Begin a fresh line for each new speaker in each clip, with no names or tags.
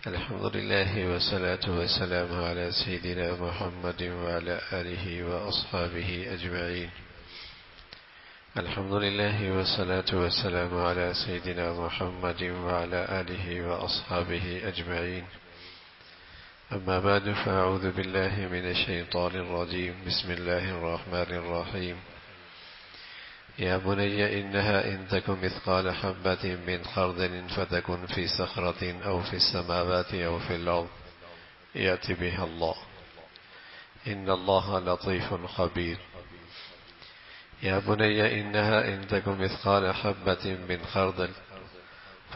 الحمد لله والصلاة والسلام على سيدنا محمد وعلى آله وأصحابه أجمعين. الحمد لله والصلاة والسلام على سيدنا محمد وعلى آله وأصحابه أجمعين. أما بعد، فأعوذ بالله من الشيطان الرجيم. بسم الله الرحمن الرحيم. يا بني إنها إن تكن مثقال حبة من خردل فتكن في صخرة أو في السماوات أو في الأرض يأتي بها الله إن الله لطيف خبير. يا بني إنها إن تكن مثقال حبة من خردل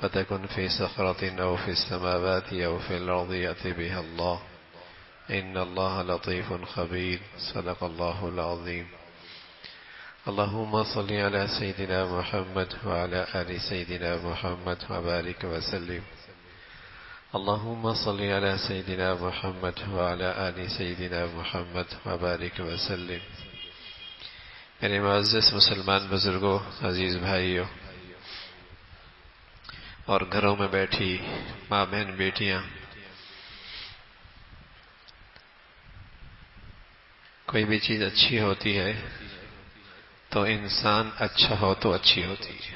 فتكن في صخرة أو في السماوات أو في الأرض يأتي بها الله إن الله لطيف خبير. صدق الله العظيم. اللهم صل على سيدنا محمد وعلى آل سيدنا محمد وبارك وسلم. اللهم صل على سيدنا محمد وعلى آل سيدنا محمد وبارك وسلم. میرے معزز مسلمان بزرگوں، عزیز بھائیوں اور گھروں میں بیٹھی ماں بہن بیٹیاں، کوئی بھی چیز اچھی ہوتی ہے تو انسان اچھا ہو تو اچھی ہوتی ہے.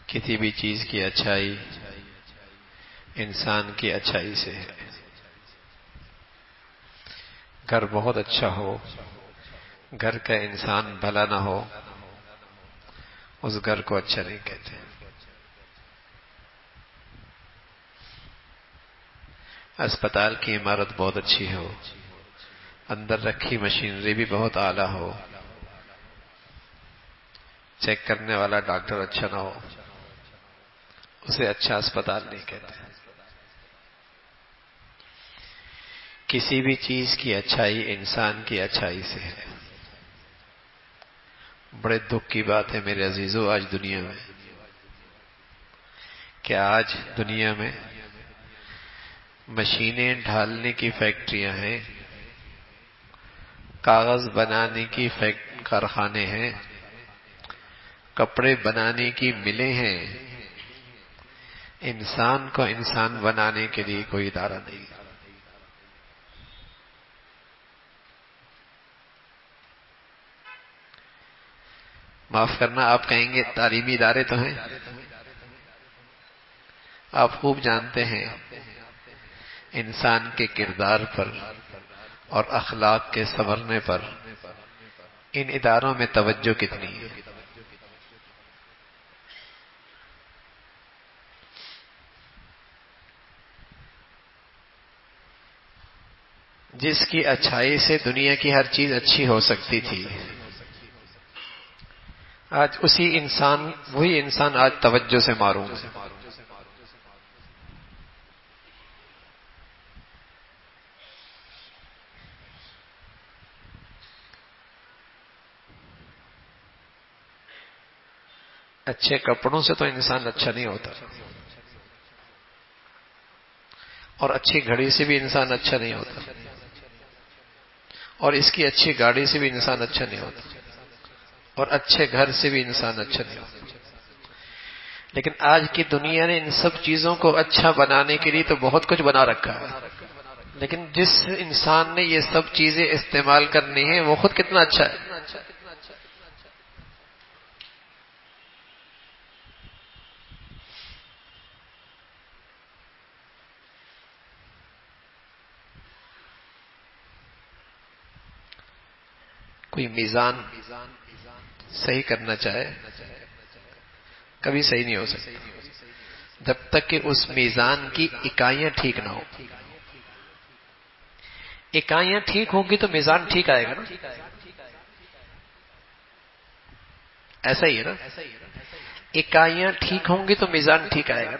کسی بھی چیز کی اچھائی انسان کی اچھائی سے ہے. گھر بہت اچھا ہو، گھر کا انسان بھلا نہ ہو، اس گھر کو اچھا نہیں کہتے. اسپتال کی عمارت بہت اچھی ہو، اندر رکھی مشینری بھی بہت اعلیٰ ہو، چیک کرنے والا ڈاکٹر اچھا نہ ہو، اسے اچھا اسپتال نہیں کہتے. کسی بھی چیز کی اچھائی انسان کی اچھائی سے ہے. بڑے دکھ کی بات ہے میرے عزیزوں آج دنیا میں، کہ آج دنیا میں مشینیں ڈھالنے کی فیکٹریاں ہیں، کاغذ بنانے کی کارخانے ہیں، کپڑے بنانے کی ملیں ہیں. انسان کو انسان بنانے کے لیے کوئی ادارہ نہیں. معاف کرنا، آپ کہیں گے تعلیمی ادارے تو ہیں. آپ خوب جانتے ہیں انسان کے کردار پر اور اخلاق کے سنورنے پر ان اداروں میں توجہ کتنی ہے. جس کی اچھائی سے دنیا کی ہر چیز اچھی ہو سکتی تھی، آج وہی انسان آج توجہ سے محروم ہے. اچھے کپڑوں سے تو انسان اچھا نہیں ہوتا، اور اچھی گھڑی سے بھی انسان اچھا نہیں ہوتا، اور اس کی اچھی گاڑی سے بھی انسان اچھا نہیں ہوتا، اور اچھے گھر سے بھی انسان اچھا نہیں ہوتا. لیکن آج کی دنیا نے ان سب چیزوں کو اچھا بنانے کے لیے تو بہت کچھ بنا رکھا ہے، لیکن جس انسان نے یہ سب چیزیں استعمال کرنی ہیں وہ خود کتنا اچھا ہے. کوئی میزان صحیح کرنا چاہے کبھی صحیح نہیں ہو سکتا جب تک کہ اس میزان کی اکائیاں ٹھیک نہ ہو. اکائیاں ٹھیک ہوں گی تو میزان ٹھیک آئے گا نا. ایسا ہی ہے نا، اکائیاں ٹھیک ہوں گی تو میزان ٹھیک آئے گا.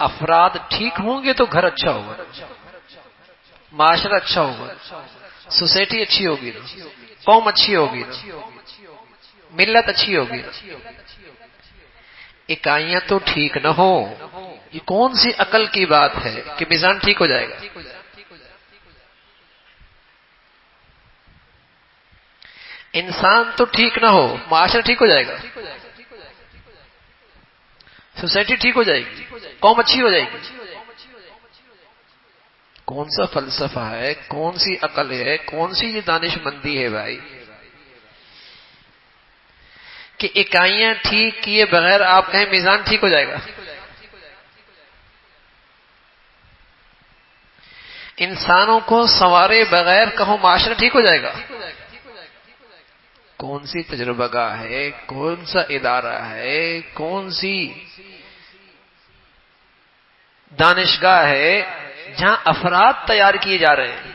افراد ٹھیک ہوں گے تو گھر اچھا ہوگا، معاشرہ اچھا ہوگا، سوسائٹی اچھی ہوگی، قوم اچھی ہوگی، ملت اچھی ہوگی. اکائیاں تو ٹھیک نہ ہو، یہ کون سی عقل کی بات ہے کہ میزان ٹھیک ہو جائے گا. انسان تو ٹھیک نہ ہو، معاشرہ ٹھیک ہو جائے گا.
سوسائٹی ٹھیک ہو جائے گی، قوم اچھی ہو جائے گی۔ کون سا فلسفہ ہے، کون سی عقل ہے، کون سی یہ دانش مندی ہے بھائی، کہ اکائیاں ٹھیک کیے بغیر آپ کہیں میزان ٹھیک ہو جائے گا؟ انسانوں کو سنوارے بغیر کہو معاشرہ ٹھیک ہو جائے گا؟ کون سی تجربہ گاہ ہے، کون سا ادارہ ہے، کون سی دانشگاہ ہے جہاں افراد تیار کیے جا رہے ہیں؟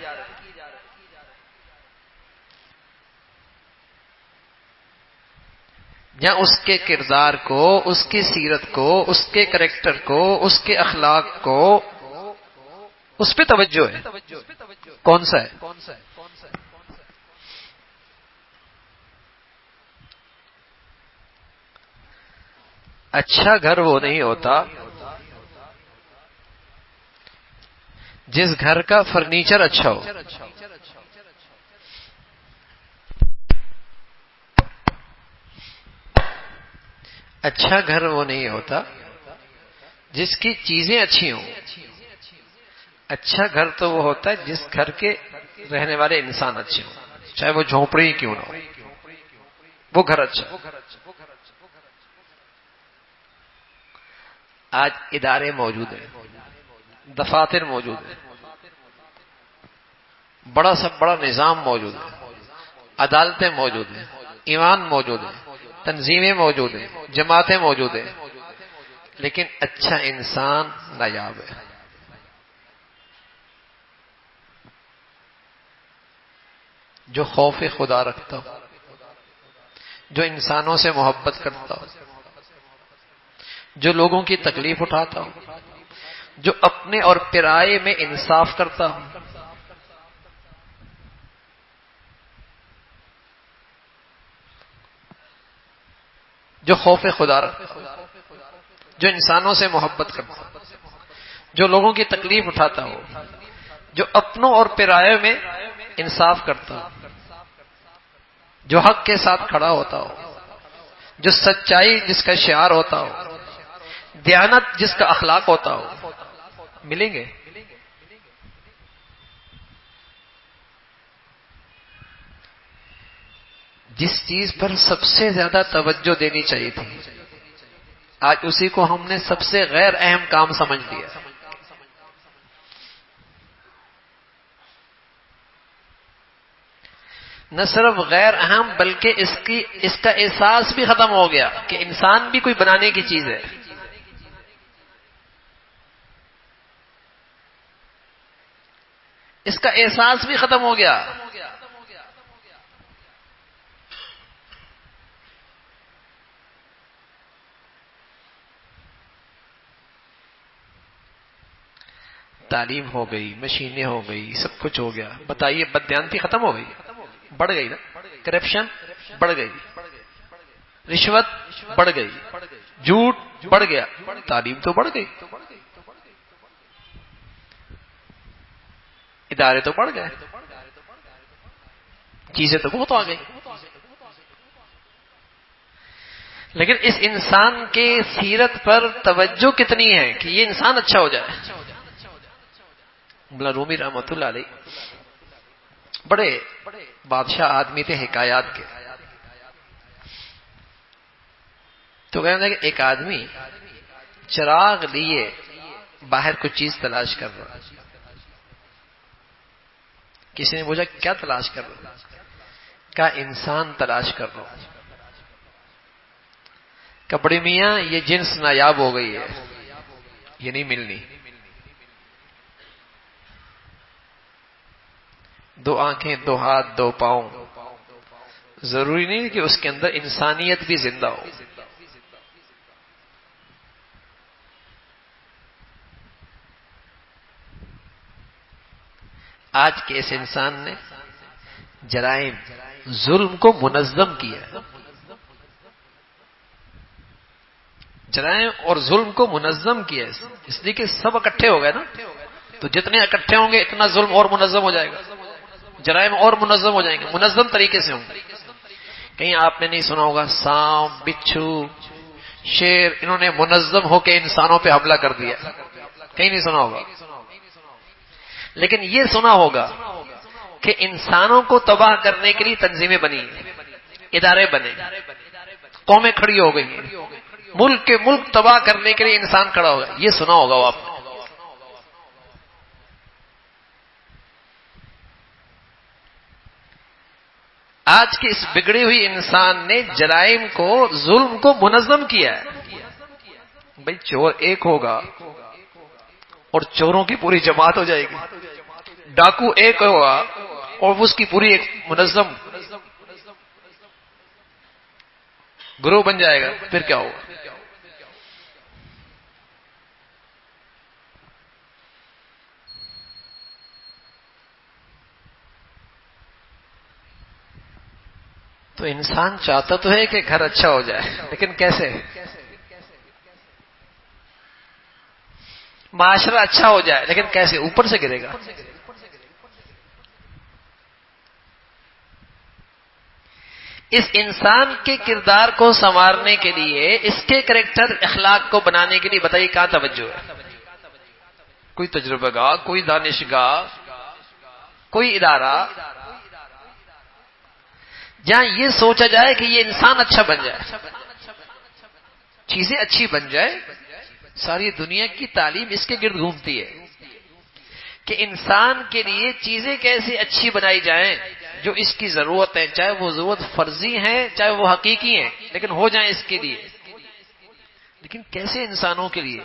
جہاں اس کے کردار کو، اس کی سیرت کو، اس کے کریکٹر کو، اس کے اخلاق کو، اس پہ توجہ ہے۔ کون سا ہے؟ اچھا گھر وہ نہیں ہوتا جس گھر کا فرنیچر اچھا ہو۔ اچھا گھر وہ نہیں ہوتا جس کی چیزیں اچھی ہوں۔ اچھا گھر تو وہ ہوتا ہے جس گھر کے رہنے والے انسان اچھے ہوں، چاہے وہ جھونپڑی ہی کیوں نہ ہو، وہ گھر اچھا۔ آج ادارے موجود ہیں، دفاتر موجود ہیں، بڑا سب بڑا نظام موجود ہے، عدالتیں موجود ہیں، ایوان موجود ہیں، تنظیمیں موجود ہیں، جماعتیں موجود ہیں، لیکن اچھا انسان نایاب ہے۔ جو خوف خدا رکھتا ہو، جو انسانوں سے محبت کرتا ہو، جو لوگوں کی تکلیف اٹھاتا ہو، جو اپنے اور پرائے میں انصاف کرتا ہو، جو خوف خدا رکھتا ہو، جو انسانوں سے محبت کرتا ہو، جو لوگوں کی تکلیف اٹھاتا ہو، جو اپنوں اور پرائے میں انصاف کرتا ہو، جو حق کے ساتھ کھڑا ہوتا ہو، جو سچائی جس کا شعار ہوتا ہو، دیانت جس کا اخلاق ہوتا ہو، ملیں گے۔ جس چیز پر سب سے زیادہ توجہ دینی چاہیے تھی، آج اسی کو ہم نے سب سے غیر اہم کام سمجھ لیا۔ نہ صرف غیر اہم بلکہ اس کا احساس بھی ختم ہو گیا کہ انسان بھی کوئی بنانے کی چیز ہے۔ اس کا احساس بھی ختم ہو گیا۔ تعلیم ہو گئی، مشینیں ہو گئی، سب کچھ ہو گیا، بتائیے بددیانتی ختم ہو گئی؟ بڑھ گئی نا؟ کرپشن بڑھ گئی، رشوت بڑھ گئی، جھوٹ بڑھ گیا، تعلیم تو بڑھ گئی، ادارے تو بڑھ گئے، چیزیں تو بہت آ گئی، لیکن اس انسان کے سیرت پر توجہ کتنی ہے کہ یہ انسان اچھا ہو جائے؟ مولا رومی رحمۃ اللہ علیہ بڑے بادشاہ آدمی تھے حکایات کے۔ تو کہتے ہیں کہ ایک آدمی چراغ لیے باہر کچھ چیز تلاش کر رہا۔ کسی نے پوچھا کیا تلاش کر رہا؟ کہا انسان تلاش کر رہا ہوں۔ کہ بڑی میاں یہ جنس نایاب ہو گئی ہے، یہ نہیں ملنی۔ دو آنکھیں، دو ہاتھ، دو پاؤں، ضروری نہیں کہ اس کے اندر انسانیت بھی زندہ ہو۔ آج کے اس انسان نے جرائم، ظلم کو منظم کیا ہے، جرائم اور ظلم کو منظم کیا ہے، اس لیے کہ سب اکٹھے ہو گئے نا، تو جتنے اکٹھے ہوں گے اتنا ظلم اور منظم ہو جائے گا، جرائم اور منظم ہو جائیں گے، منظم طریقے سے ہوں گے۔ کہیں آپ نے نہیں سنا ہوگا سانپ، بچھو، شیر انہوں نے منظم ہو کے انسانوں پہ حملہ کر دیا، کہیں نہیں سنا ہوگا، لیکن یہ سنا ہوگا کہ انسانوں کو تباہ کرنے کے لیے تنظیمیں بنی، ادارے بنے، قومیں کھڑی ہو گئی، ملک کے ملک تباہ کرنے کے لیے انسان کھڑا ہوگا، یہ سنا ہوگا وہ آپ نے۔ آج کے اس بگڑی ہوئی انسان نے جرائم کو، ظلم کو منظم کیا ہے۔ بھئی چور ایک ہوگا اور چوروں کی پوری جماعت ہو جائے گی، ڈاکو ایک ہوگا اور اس کی پوری ایک منظم گروہ بن جائے گا، پھر کیا ہوگا؟ تو انسان چاہتا تو ہے کہ گھر اچھا ہو جائے، لیکن کیسے؟ معاشرہ اچھا ہو جائے، لیکن کیسے؟ اوپر سے گرے گا۔ اس انسان کے کردار کو سنوارنے کے لیے، اس کے کریکٹر اخلاق کو بنانے کے لیے بتائیے کہاں توجہ ہے؟ کوئی تجربہ گاہ، کوئی دانشگاہ، کوئی ادارہ جہاں یہ سوچا جائے کہ یہ انسان اچھا بن جائے، چیزیں اچھی بن جائے۔ ساری دنیا کی تعلیم اس کے گرد گھومتی ہے کہ انسان کے لیے چیزیں کیسے اچھی بنائی جائیں جو اس کی ضرورت ہے، چاہے وہ ضرورت فرضی ہے چاہے وہ حقیقی ہیں، لیکن ہو جائیں اس کے لیے۔ لیکن کیسے انسانوں کے لیے؟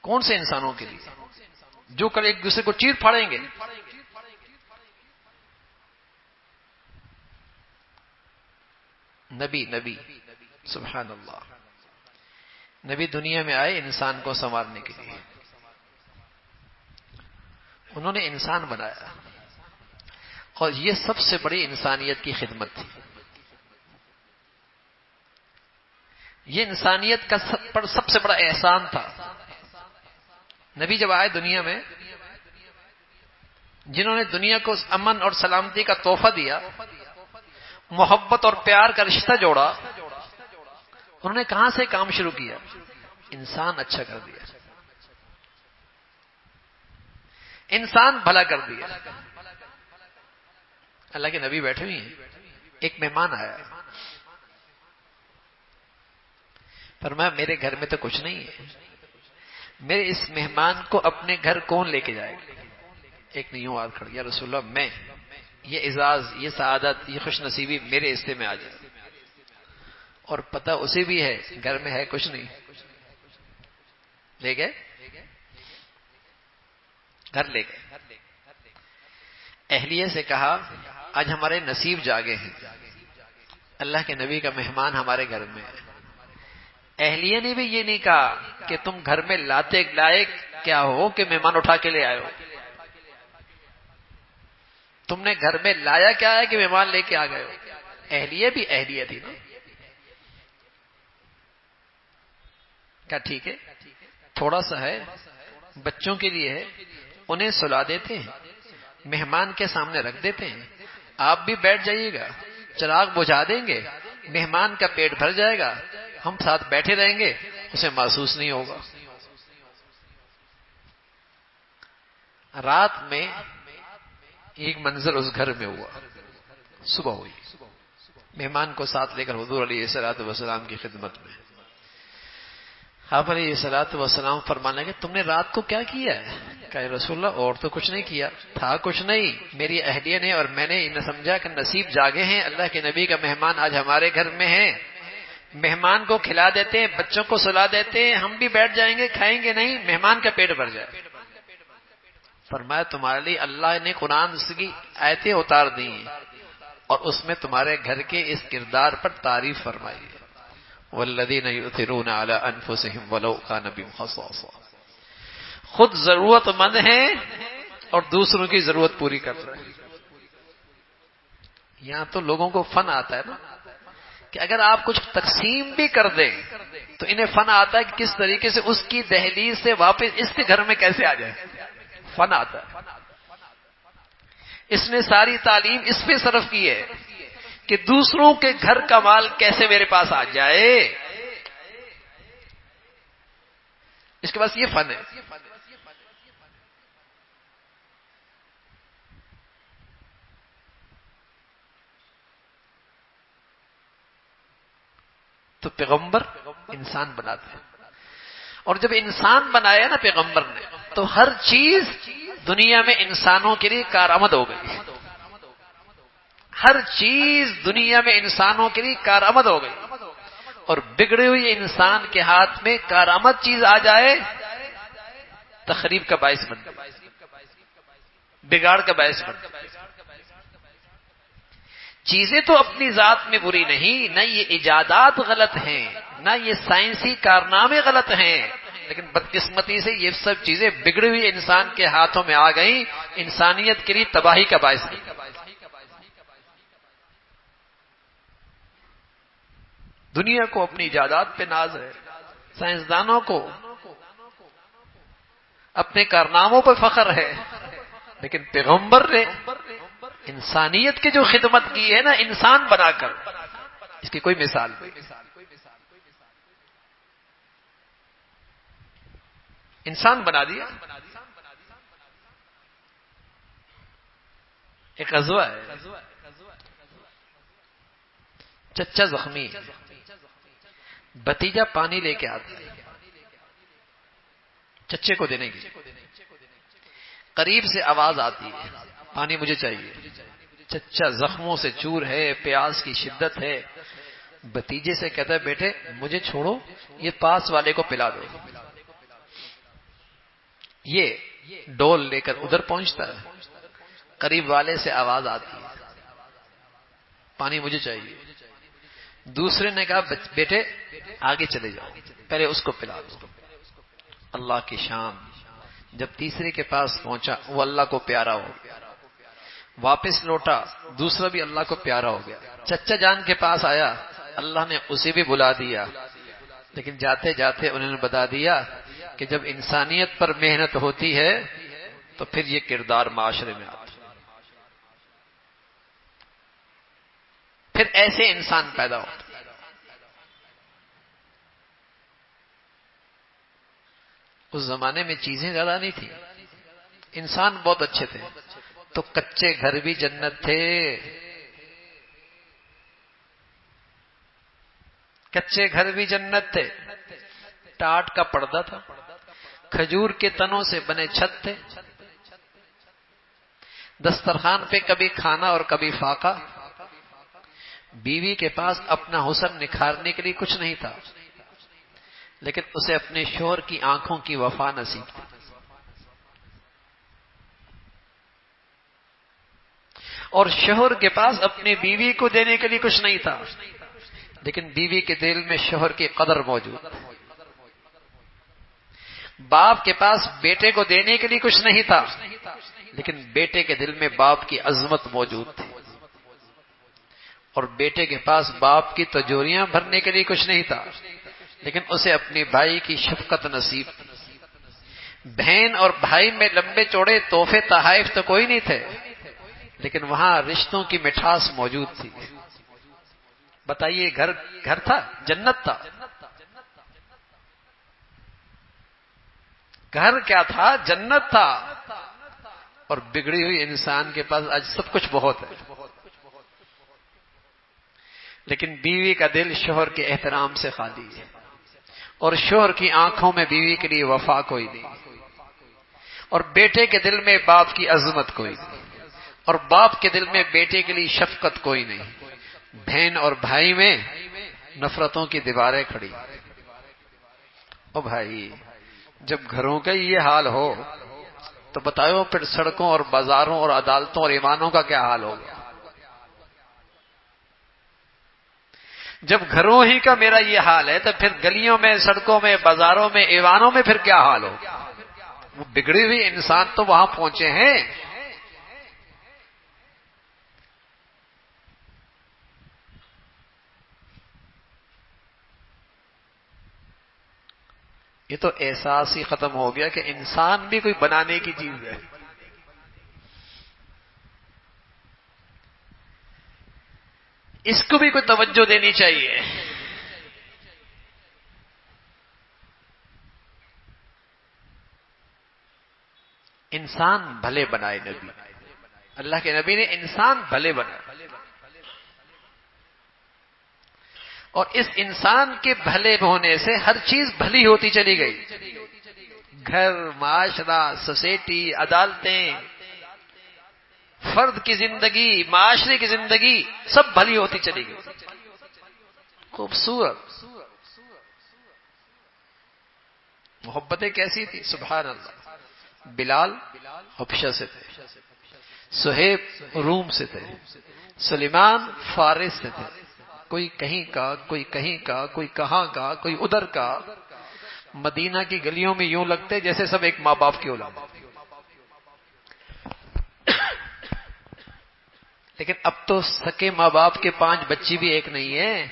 کون سے انسانوں کے لیے جو کل ایک دوسرے کو چیر پھاڑیں گے؟ نبی سبحان اللہ، نبی دنیا میں آئے انسان کو سنوارنے کے لیے، انہوں نے انسان بنایا، اور یہ سب سے بڑی انسانیت کی خدمت تھی۔ یہ انسانیت کا سب سے بڑا احسان تھا۔ نبی جب آئے دنیا میں، جنہوں نے دنیا کو امن اور سلامتی کا تحفہ دیا، محبت اور پیار کا رشتہ جوڑا، انہوں نے کہاں سے کام شروع کیا؟ انسان اچھا کر دیا، انسان بھلا کر دیا۔ اللہ کے نبی بیٹھے ہوئے ہیں، ایک مہمان آیا، فرمایا میرے گھر میں تو کچھ نہیں ہے، میرے اس مہمان کو اپنے گھر کون لے کے جائے گا؟ ایک نے یوں ہاتھ کھڑا، یا رسول اللہ میں، یہ اعزاز، یہ سعادت، یہ خوش نصیبی میرے حصے میں آ جائے۔ اور پتہ اسے بھی ہے گھر میں ہے کچھ نہیں، لے گئے، گھر لے گئے۔ اہلیہ سے کہا آج ہمارے نصیب جاگے ہیں، اللہ کے نبی کا مہمان ہمارے گھر میں ہے۔ اہلیہ نے بھی یہ نہیں کہا کہ تم گھر میں لاتے لائق کیا ہو کہ مہمان اٹھا کے لے آئے ہو، تم نے گھر میں لایا کیا ہے کہ مہمان لے کے آ گئے ہو۔ اہلیہ بھی اہلیہ تھی نا، کیا ٹھیک ہے تھوڑا سا ہے، بچوں کے لیے ہے، انہیں سلا دیتے ہیں، مہمان کے سامنے رکھ دیتے ہیں، آپ بھی بیٹھ جائیے گا، چراغ بجھا دیں گے، مہمان کا پیٹ بھر جائے گا، ہم ساتھ بیٹھے رہیں گے، اسے محسوس نہیں ہوگا۔ رات میں ایک منظر اس گھر میں ہوا، صبح ہوئی، مہمان کو ساتھ لے کر حضور علیہ الصلوۃ والسلام کی خدمت میں، آپ علیہ الصلوۃ والسلام فرمانے لگے تم نے رات کو کیا کیا ہے؟ کہا رسول اللہ اور تو کچھ نہیں کیا، تھا کچھ نہیں، میری اہلیہ نے اور میں نے انہیں سمجھا کہ نصیب جاگے ہیں، اللہ کے نبی کا مہمان آج ہمارے گھر میں ہے، مہمان کو کھلا دیتے ہیں، بچوں کو سلا دیتے ہیں، ہم بھی بیٹھ جائیں گے، کھائیں گے نہیں، مہمان کا پیٹ بھر جائے۔ فرمایا تمہارے لیے اللہ نے قرآن کی آیتیں اتار دی ہیں اور اس میں تمہارے گھر کے اس کردار پر تعریف فرمائی ہے، والذین یؤثرون علی انفسہم ولو کان بہم خصاصہ، خود ضرورت مند ہیں اور دوسروں کی ضرورت پوری کر رہے ہیں۔ یہاں تو لوگوں کو فن آتا ہے نا کہ اگر آپ کچھ تقسیم بھی کر دیں تو انہیں فن آتا ہے کہ کس طریقے سے اس کی دہلیز سے واپس اس کے گھر میں کیسے آ جائے، فن آتا ہے۔ اس نے ساری تعلیم اس پہ صرف کی ہے کہ دوسروں کے گھر کا مال کیسے میرے پاس آ جائے. اس کے پاس یہ فن ہے. تو پیغمبر انسان بناتے ہیں، اور جب انسان بنایا نا پیغمبر نے، تو ہر چیز دنیا میں انسانوں کے لیے کارآمد ہو گئی. ہر چیز دنیا میں انسانوں کے لیے کارآمد ہو گئی. اور بگڑے ہوئے انسان کے ہاتھ میں کارآمد چیز آ جائے تخریب کا باعث بن جائے، بگاڑ کا باعث بن جائے. چیزیں تو اپنی ذات میں بری نہیں، نہ یہ ایجادات غلط ہیں، نہ یہ سائنسی کارنامے غلط ہیں، لیکن بدقسمتی سے یہ سب چیزیں بگڑے ہوئے انسان کے ہاتھوں میں آ گئیں، انسانیت کے لیے تباہی کا باعث بن. دنیا کو اپنی ایجادات پہ ناز ہے، سائنسدانوں کو اپنے کارناموں پہ فخر ہے، لیکن پیغمبر نے انسانیت کی جو خدمت کی ہے نا انسان بنا کر، اس کی کوئی مثال نہیں. انسان بنا دیا. ایک غزوہ ہے، چچا زخمی، بھتیجا پانی لے کے آتا ہے چچے کو دینے کی. قریب سے آواز آتی ہے پانی مجھے چاہیے. چچا زخموں سے چور ہے، پیاس کی شدت ہے. بھتیجے سے کہتا ہے بیٹے مجھے چھوڑو، یہ پاس والے کو پلا دو. یہ ڈول لے کر ادھر پہنچتا ہے. قریب والے سے آواز آتی ہے پانی مجھے چاہیے. دوسرے نے کہا بیٹے آگے چلے جاؤ، پہلے اس کو پلا دو. اللہ کی شان، جب تیسرے کے پاس پہنچا وہ اللہ کو پیارا ہو گیا. واپس لوٹا، دوسرا بھی اللہ کو پیارا ہو گیا. چچا جان کے پاس آیا، اللہ نے اسے بھی بلا دیا. لیکن جاتے جاتے انہوں نے بتا دیا کہ جب انسانیت پر محنت ہوتی ہے تو پھر یہ کردار معاشرے میں آتا ہے. پھر ایسے انسان پیدا ہوتا. اس زمانے میں چیزیں زیادہ نہیں تھیں، انسان بہت اچھے تھے، تو کچے گھر بھی جنت تھے. کچے گھر بھی جنت تھے. ٹاٹ کا پردہ تھا، کھجور کے تنوں سے بنے چھت تھے. دسترخوان پہ کبھی کھانا اور کبھی فاقہ. بیوی کے پاس اپنا حسن نکھارنے کے لیے کچھ نہیں تھا، لیکن اسے اپنے شوہر کی آنکھوں کی وفا نصیب تھی. اور شوہر کے پاس اپنی بیوی کو دینے کے لیے کچھ نہیں تھا، لیکن بیوی کے دل میں شوہر کی قدر موجود تھی. باپ کے پاس بیٹے کو دینے کے لیے کچھ نہیں تھا، لیکن بیٹے کے دل میں باپ کی عظمت موجود تھی. اور بیٹے کے پاس باپ کی تجوریاں بھرنے کے لیے کچھ نہیں تھا، لیکن اسے اپنے بھائی کی شفقت نصیب تھی. بہن اور بھائی میں لمبے چوڑے تحفے تحائف تو کوئی نہیں تھے، لیکن وہاں رشتوں کی مٹھاس موجود تھی. بتائیے گھر تھا، جنت تھا. گھر کیا تھا؟ جنت تھا. اور بگڑی ہوئی انسان کے پاس آج سب کچھ بہت ہے، لیکن بیوی کا دل شوہر کے احترام سے خالی ہے، اور شوہر کی آنکھوں میں بیوی کے لیے وفا کوئی نہیں، اور بیٹے کے دل میں باپ کی عظمت کوئی نہیں، اور باپ کے دل میں بیٹے کے لیے شفقت کوئی نہیں. بہن اور بھائی میں نفرتوں کی دیواریں کھڑی. او بھائی، جب گھروں کا یہ حال ہو تو بتاؤ پھر سڑکوں اور بازاروں اور عدالتوں اور ایوانوں کا کیا حال ہوگا؟ جب گھروں ہی کا میرا یہ حال ہے تو پھر گلیوں میں، سڑکوں میں، بازاروں میں، ایوانوں میں پھر کیا حال ہوگا؟ وہ بگڑے ہوئے انسان تو وہاں پہنچے ہیں. یہ تو احساس ہی ختم ہو گیا کہ انسان بھی کوئی بنانے کی چیز ہے. اس کو بھی کوئی توجہ دینی چاہیے. انسان بھلے بنائے نبی، اللہ کے نبی نے انسان بھلے بنائے، اور اس انسان کے بھلے ہونے سے ہر چیز بھلی ہوتی چلی گئی. گھر، معاشرہ، سوسائٹی، عدالتیں، فرد کی زندگی، معاشرے کی زندگی سب بھلی ہوتی چلی گئی. خوبصورت محبتیں کیسی تھی، سبحان اللہ. بلال حبشہ سے تھے، صہیب روم سے تھے، سلیمان فارس سے تھے. کوئی کہیں کا، کوئی کہیں کا، کوئی کہاں کا، کوئی ادھر کا. مدینہ کی گلیوں میں یوں لگتے جیسے سب ایک ماں باپ کی اولاد. لیکن اب تو سکے ماں باپ کے 5 بچی بھی ایک نہیں ہیں.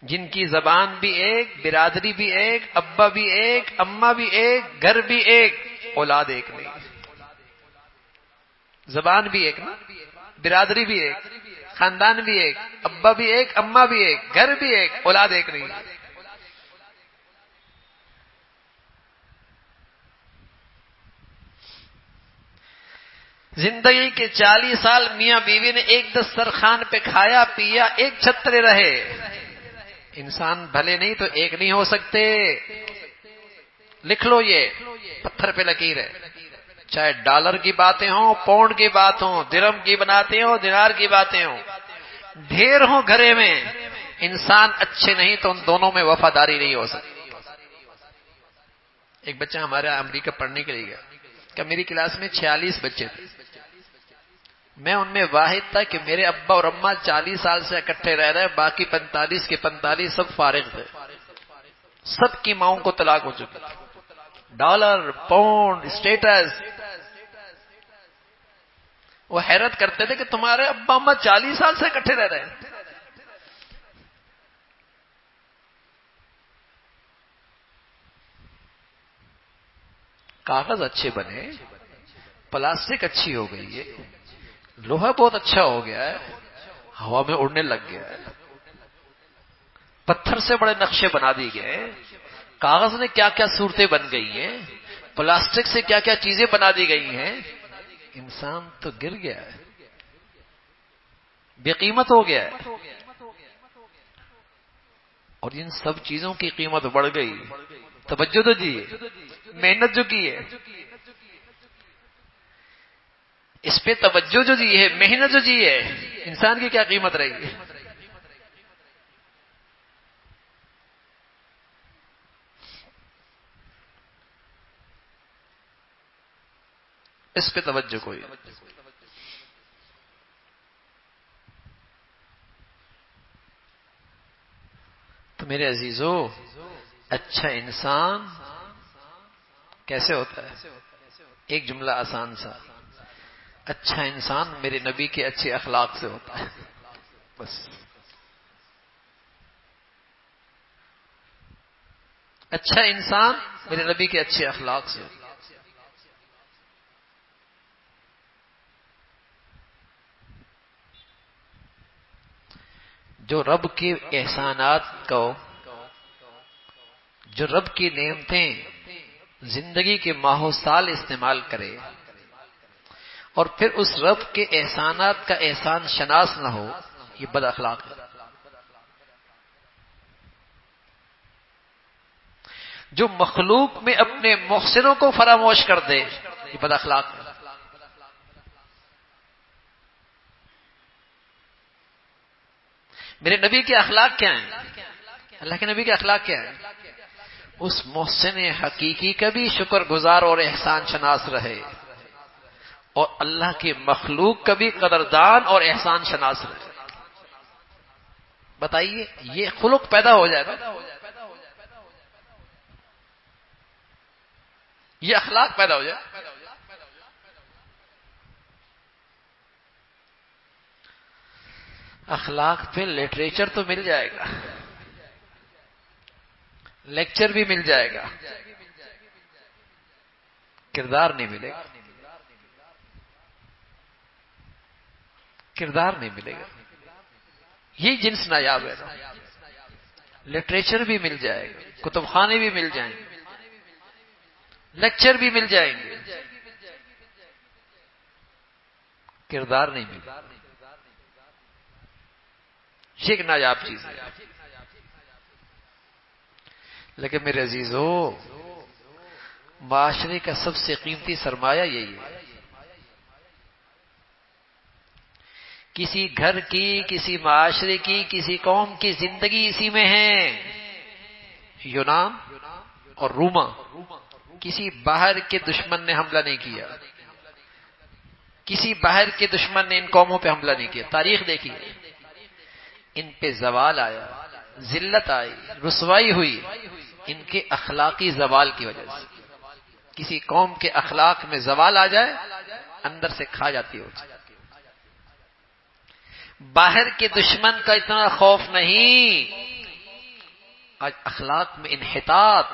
جن کی زبان بھی ایک، برادری بھی ایک، ابا بھی ایک، اماں بھی ایک، گھر بھی ایک، اولاد ایک نہیں. زبان بھی ایک نا، برادری بھی ایک، خاندان بھی ایک، ابا بھی ایک، اماں بھی ایک، گھر بھی ایک، اولاد ایک نہیں. زندگی کے 40 سال میاں بیوی نے ایک دسترخوان پہ کھایا پیا، ایک چھت تلے رہے. انسان بھلے نہیں تو ایک نہیں ہو سکتے. لکھ لو، یہ پتھر پہ لکیر ہے. چاہے ڈالر کی باتیں ہوں، پاؤنڈ کی بات ہوں، درہم کی بناتے ہوں، دینار کی باتیں ہوں، ڈھیر ہوں گھرے میں، انسان اچھے نہیں تو ان دونوں میں وفاداری نہیں ہو سکتی. ایک بچہ ہمارا امریکہ پڑھنے کے لیے گیا کہ میری کلاس میں 46 بچے تھے. میں ان میں واحد تھا کہ میرے ابا اور اماں 40 سال سے اکٹھے رہ رہے، باقی 45 کے 45 سب فارغ تھے. سب کی ماؤں کو طلاق ہو چکی، ڈالر، پاؤنڈ، اسٹیٹس. وہ حیرت کرتے تھے کہ تمہارے ابا اماں 40 سال سے اکٹھے رہ رہے ہیں. کاغذ اچھے بنے، پلاسٹک اچھی ہو گئی ہے، لوہا بہت اچھا ہو گیا ہے، ہوا میں اڑنے لگ گیا ہے، پتھر سے بڑے نقشے بنا دیے گئے، کاغذ نے کیا کیا صورتیں بن گئی ہیں، پلاسٹک سے کیا کیا چیزیں بنا دی گئی ہیں. انسان تو گر گیا ہے، بے قیمت ہو گیا ہے. اور ان سب چیزوں کی قیمت بڑھ گئی. توجہ تو جی، محنت جو کی ہے اس پہ، توجہ جو دی ہے، محنت جو جی ہے، انسان کی کیا قیمت رہی ہے. اس پہ توجہ کوئی. تو میرے عزیزو، اچھا انسان کیسے ہوتا ہے؟ ایک جملہ آسان سا، اچھا انسان میرے نبی کے اچھے اخلاق سے ہوتا ہے. بس اچھا انسان میرے نبی کے اچھے اخلاق سے ہوتا ہے. جو رب کے احسانات کو، جو رب کی نعمتیں زندگی کے ماہ و سال استعمال کرے اور پھر اس رب کے احسانات کا احسان شناس نہ ہو، یہ بد اخلاق ہے. جو مخلوق میں اپنے محسنوں کو فراموش کر دے، یہ بد اخلاق ہے. میرے نبی کے اخلاق کیا ہیں؟ اللہ کے نبی کے اخلاق کیا ہیں؟ اس محسن حقیقی کا بھی شکر گزار اور احسان شناس رہے، اور اللہ کی مخلوق کا بھی قدردان اور احسان شناس رہے. بتائیے، یہ خلق پیدا ہو جائے نا، یہ اخلاق پیدا ہو جائے. اخلاق پہ لٹریچر تو مل جائے گا، لیکچر بھی مل جائے گا، کردار نہیں ملے گا. کردار نہیں ملے گا. یہ جنس نایاب ہے نا. لٹریچر بھی مل جائے گا، کتب خانے بھی مل جائیں گے، لیکچر بھی مل جائیں گے، کردار نہیں ملے. یہ ایک نایاب چیز ہے. لیکن میرے عزیزو، معاشرے کا سب سے قیمتی سرمایہ یہی ہے. کسی گھر کی، کسی معاشرے کی، کسی قوم کی زندگی اسی میں ہے. یونان اور روما، کسی باہر کے دشمن نے حملہ نہیں کیا، کسی باہر کے دشمن نے ان قوموں پہ حملہ نہیں کیا. تاریخ دیکھیے، ان پہ زوال آیا، ذلت آئی، رسوائی ہوئی ان کے اخلاقی زوال کی وجہ سے. کسی قوم کے اخلاق میں زوال آ جائے، اندر سے کھا جاتی ہو. باہر کے دشمن کا اتنا خوف نہیں، آج اخلاق میں انحطاط،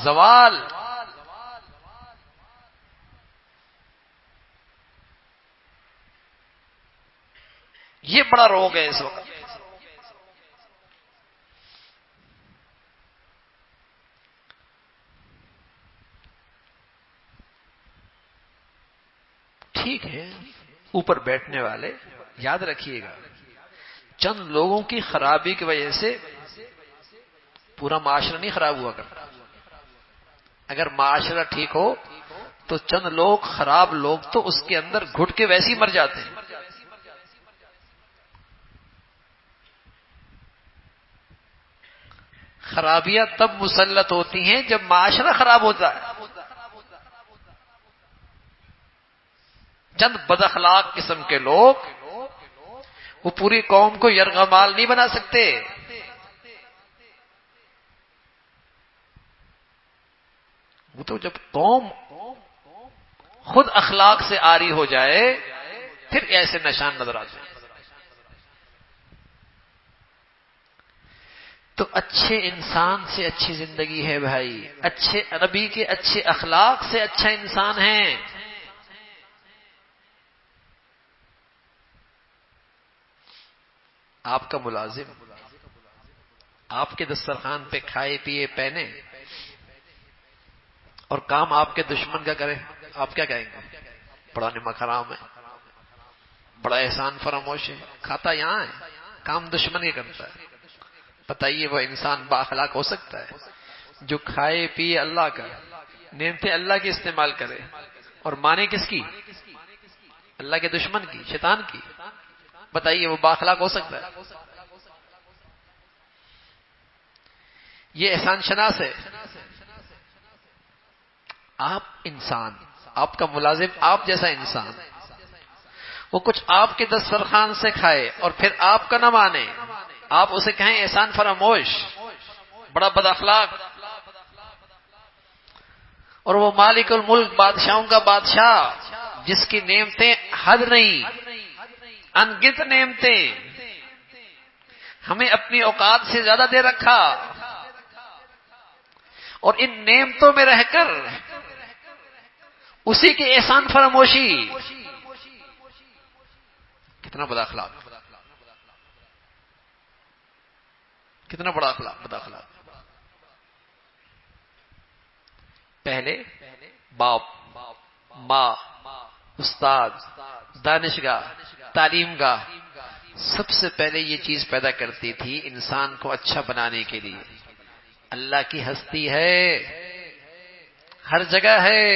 زوال. یہ بڑا روگ ہے اس وقت. ٹھیک ہے، اوپر بیٹھنے والے یاد رکھیے گا، چند لوگوں کی خرابی کی وجہ سے پورا معاشرہ نہیں خراب ہوا کرتا. اگر معاشرہ ٹھیک ہو تو چند لوگ، خراب لوگ تو اس کے اندر گھٹ کے ویسے ہی مر جاتے ہیں. خرابیاں تب مسلط ہوتی ہیں جب معاشرہ خراب ہوتا ہے. چند بد اخلاق قسم کے لوگ وہ پوری قوم کو یرغمال نہیں بنا سکتے. وہ تو جب قوم خود اخلاق سے عاری ہو جائے پھر ایسے نشان نظر آتے ہیں. تو اچھے انسان سے اچھی زندگی ہے بھائی. اچھے نبی کے اچھے اخلاق سے اچھا انسان ہے. آپ کا ملازم آپ کے دسترخوان پہ کھائے پیے پہنے اور کام آپ کے دشمن کا کرے، آپ کیا کہیں گے؟ بڑا نمک حرام ہے، بڑا احسان فراموش ہے، کھاتا یہاں ہے، کام دشمن کے کرتا ہے. بتائیے وہ انسان با اخلاق ہو سکتا ہے جو کھائے پیے اللہ کا، نعمتیں اللہ کی استعمال کرے اور مانے کس کی؟ اللہ کے دشمن کی، شیطان کی. بتائیے وہ با اخلاق ہو سکتا ہے؟ یہ احسان شناس ہے. آپ انسان، آپ کا ملازم آپ جیسا انسان، وہ کچھ آپ کے دسترخوان سے کھائے اور پھر آپ کا نہ مانے، آپ اسے کہیں احسان فراموش، بڑا بد اخلاق، اور وہ مالک الملک، بادشاہوں کا بادشاہ جس کی نعمتیں حد نہیں، انگنت نعمتیں، ہمیں اپنی اوقات سے زیادہ دے رکھا، اور ان نعمتوں میں رہ کر اسی کی احسان فراموشی. کتنا بد اخلاق، کتنا بڑا اخلاق، بد اخلاق. پہلے باپ، ماں، استاد، دانشگاہ، تعلیم گاہ سب سے پہلے یہ چیز پیدا کرتی تھی انسان کو اچھا بنانے کے لیے. اللہ کی ہستی ہے، ہر جگہ ہے،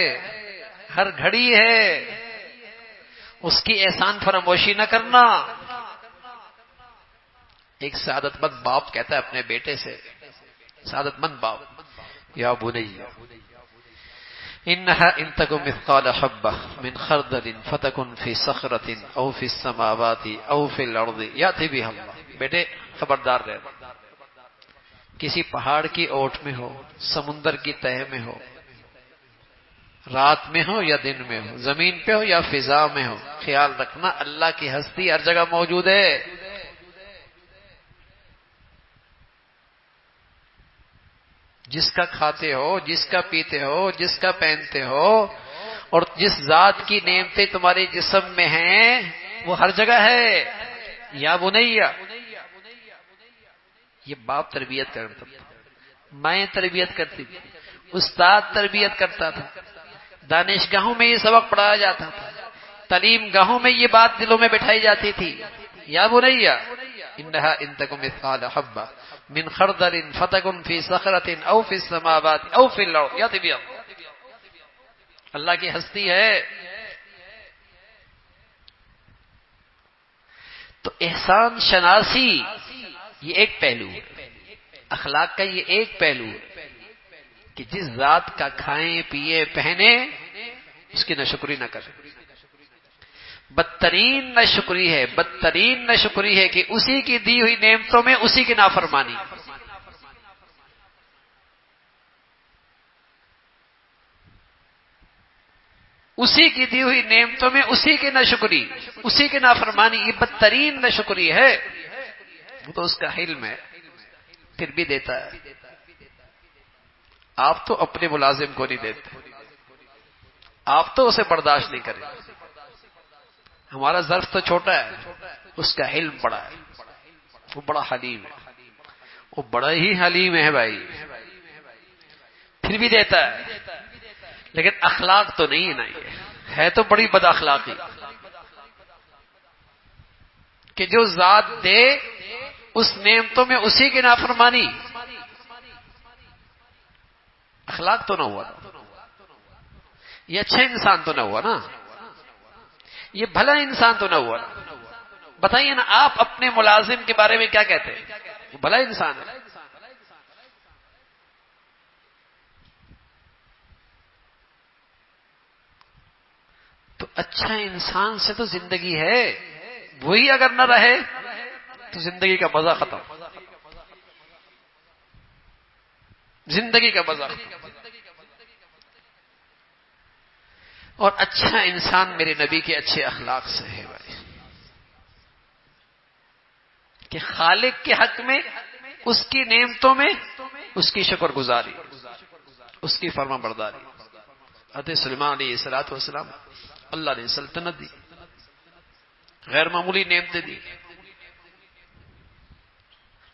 ہر گھڑی ہے، اس کی احسان فراموشی نہ کرنا. ایک سعادت مند باپ کہتا ہے اپنے بیٹے سے، سعادت مند باپ، یا بنی انہا ان تک مثقال حبہ من خردل فتکن فی صخرۃ او فی السماوات او فی الارض یأتی بہا اللہ. بیٹے خبردار رہنا، کسی پہاڑ کی اوٹ میں ہو، سمندر کی تہہ میں ہو، رات میں ہو یا دن میں ہو، زمین پہ ہو یا فضا میں ہو، خیال رکھنا اللہ کی ہستی ہر جگہ موجود ہے. جس کا کھاتے ہو، جس کا پیتے ہو، جس کا پہنتے ہو، اور جس ذات کی نعمتیں تمہارے جسم میں ہیں وہ ہر جگہ ہے. یا بنیا، یہ باپ تربیت کرتا تھا، مائیں تربیت کرتی تھی، استاد تربیت کرتا تھا، دانشگاہوں میں یہ سبق پڑھایا جاتا تھا، تعلیم گاہوں میں یہ بات دلوں میں بٹھائی جاتی تھی. یا بنیا انہا ان تک مثقال حبہ من خردل فتکن فی صخرۃ او فی السماوات او فی الارض یأتی بها. اللہ کی ہستی ہے. تو احسان شناسی یہ ایک پہلو ہے، اخلاق کا یہ ایک پہلو ہے کہ جس ذات کا کھائیں پیئے پہنے اس کی ناشکری نہ کرے. بدترین ناشکری ہے، بدترین ناشکری ہے کہ اسی کی دی ہوئی نعمتوں میں اسی کی نافرمانی. اسی کی دی ہوئی نعمتوں میں اسی کی ناشکری، اسی کی نافرمانی، یہ بدترین ناشکری ہے. وہ تو اس کا علم ہے پھر بھی دیتا ہے. آپ تو اپنے ملازم کو نہیں دیتے، آپ تو اسے برداشت نہیں کریں. ہمارا ظرف تو چھوٹا ہے، اس کا علم بڑا ہے، وہ بڑا حلیم ہے، وہ بڑا ہی حلیم ہے بھائی، پھر بھی دیتا ہے. لیکن اخلاق تو نہیں ہے نا، یہ ہے تو بڑی بد اخلاقی کہ جو ذات دے اس نعمتوں میں اسی کی نافرمانی. اخلاق تو نہ ہوا، یہ اچھا انسان تو نہ ہوا نا، یہ بھلا انسان تو نہ ہوا. بتائیے نا آپ اپنے ملازم کے بارے میں کیا کہتے ہیں؟ وہ بھلا انسان ہے. تو اچھا انسان سے تو زندگی ہے، وہی اگر نہ رہے تو زندگی کا مزہ ختم، زندگی کا مزہ ختم. اور اچھا انسان میرے نبی کے اچھے اخلاق سے ہے بھائی، کہ خالق کے حق میں اس کی نعمتوں میں اس کی شکر گزاری، اس کی فرما برداری. حضرت سلیمان علیہ الصلوۃ والسلام اللہ نے سلطنت دی، غیر معمولی نعمتیں دی،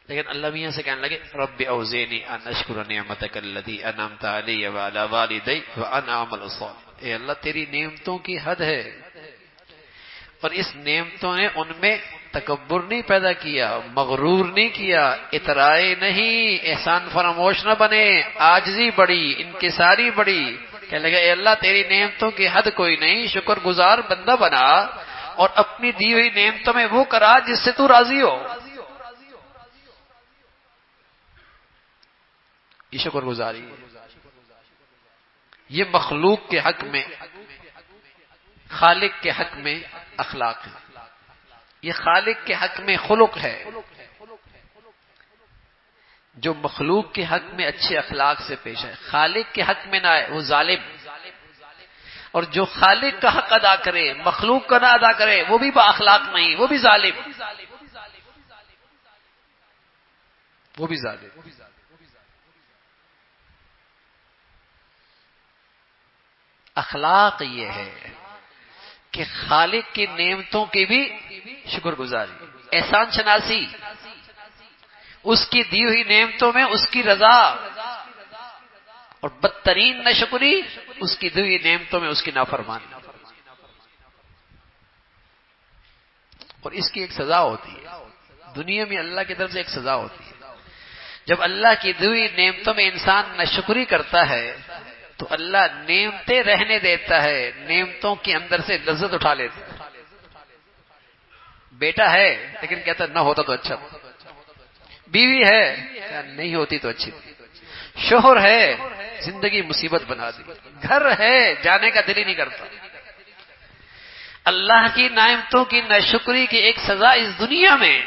لیکن اللہ میاں سے کہنے لگے رب اوزعنی ان اشکر نعمتک التی انعمت علی وعلی والدی وان اعمل صالحا. اے اللہ تیری نعمتوں کی حد ہے، اور اس نعمتوں نے ان میں تکبر نہیں پیدا کیا، مغرور نہیں کیا، اترائے نہیں، احسان فراموش نہ بنے، عاجزی بڑی، انکساری بڑی. کہنے لگے اے اللہ تیری نعمتوں کی حد کوئی نہیں، شکر گزار بندہ بنا اور اپنی دی ہوئی نعمتوں میں وہ کرا جس سے تو راضی ہو. یہ شکر گزاری ہے، یہ مخلوق کے حق میں، خالق کے حق میں اخلاق ہے. یہ خالق کے حق میں خلق ہے. جو مخلوق کے حق میں اچھے اخلاق سے پیش ہے، خالق کے حق میں نہ ہے وہ ظالم. اور جو خالق کا حق ادا کرے مخلوق کا نہ ادا کرے وہ بھی با اخلاق نہیں، وہ بھی ظالم، وہ بھی ظالم. اخلاق یہ ہے کہ خالق کی نعمتوں کی بھی شکر گزاری، احسان شناسی، اس کی دی ہوئی نعمتوں میں اس کی رضا، اور بدترین ناشکری اس کی دی ہوئی نعمتوں میں اس کی نافرمانی. اور اس کی ایک سزا ہوتی ہے دنیا میں، اللہ کی طرف سے ایک سزا ہوتی ہے. جب اللہ کی دی ہوئی نعمتوں میں انسان ناشکری کرتا ہے تو اللہ نعمتیں رہنے دیتا ہے، نعمتوں کے اندر سے لذت اٹھا لیتا ہے. بیٹا ہے لیکن کہتا نہ ہوتا تو اچھا، بیوی ہے نہیں ہوتی تو اچھی تھی، شوہر ہے زندگی مصیبت بنا دی، گھر ہے جانے کا دل ہی نہیں کرتا. اللہ کی نعمتوں کی ناشکری کی ایک سزا اس دنیا میں،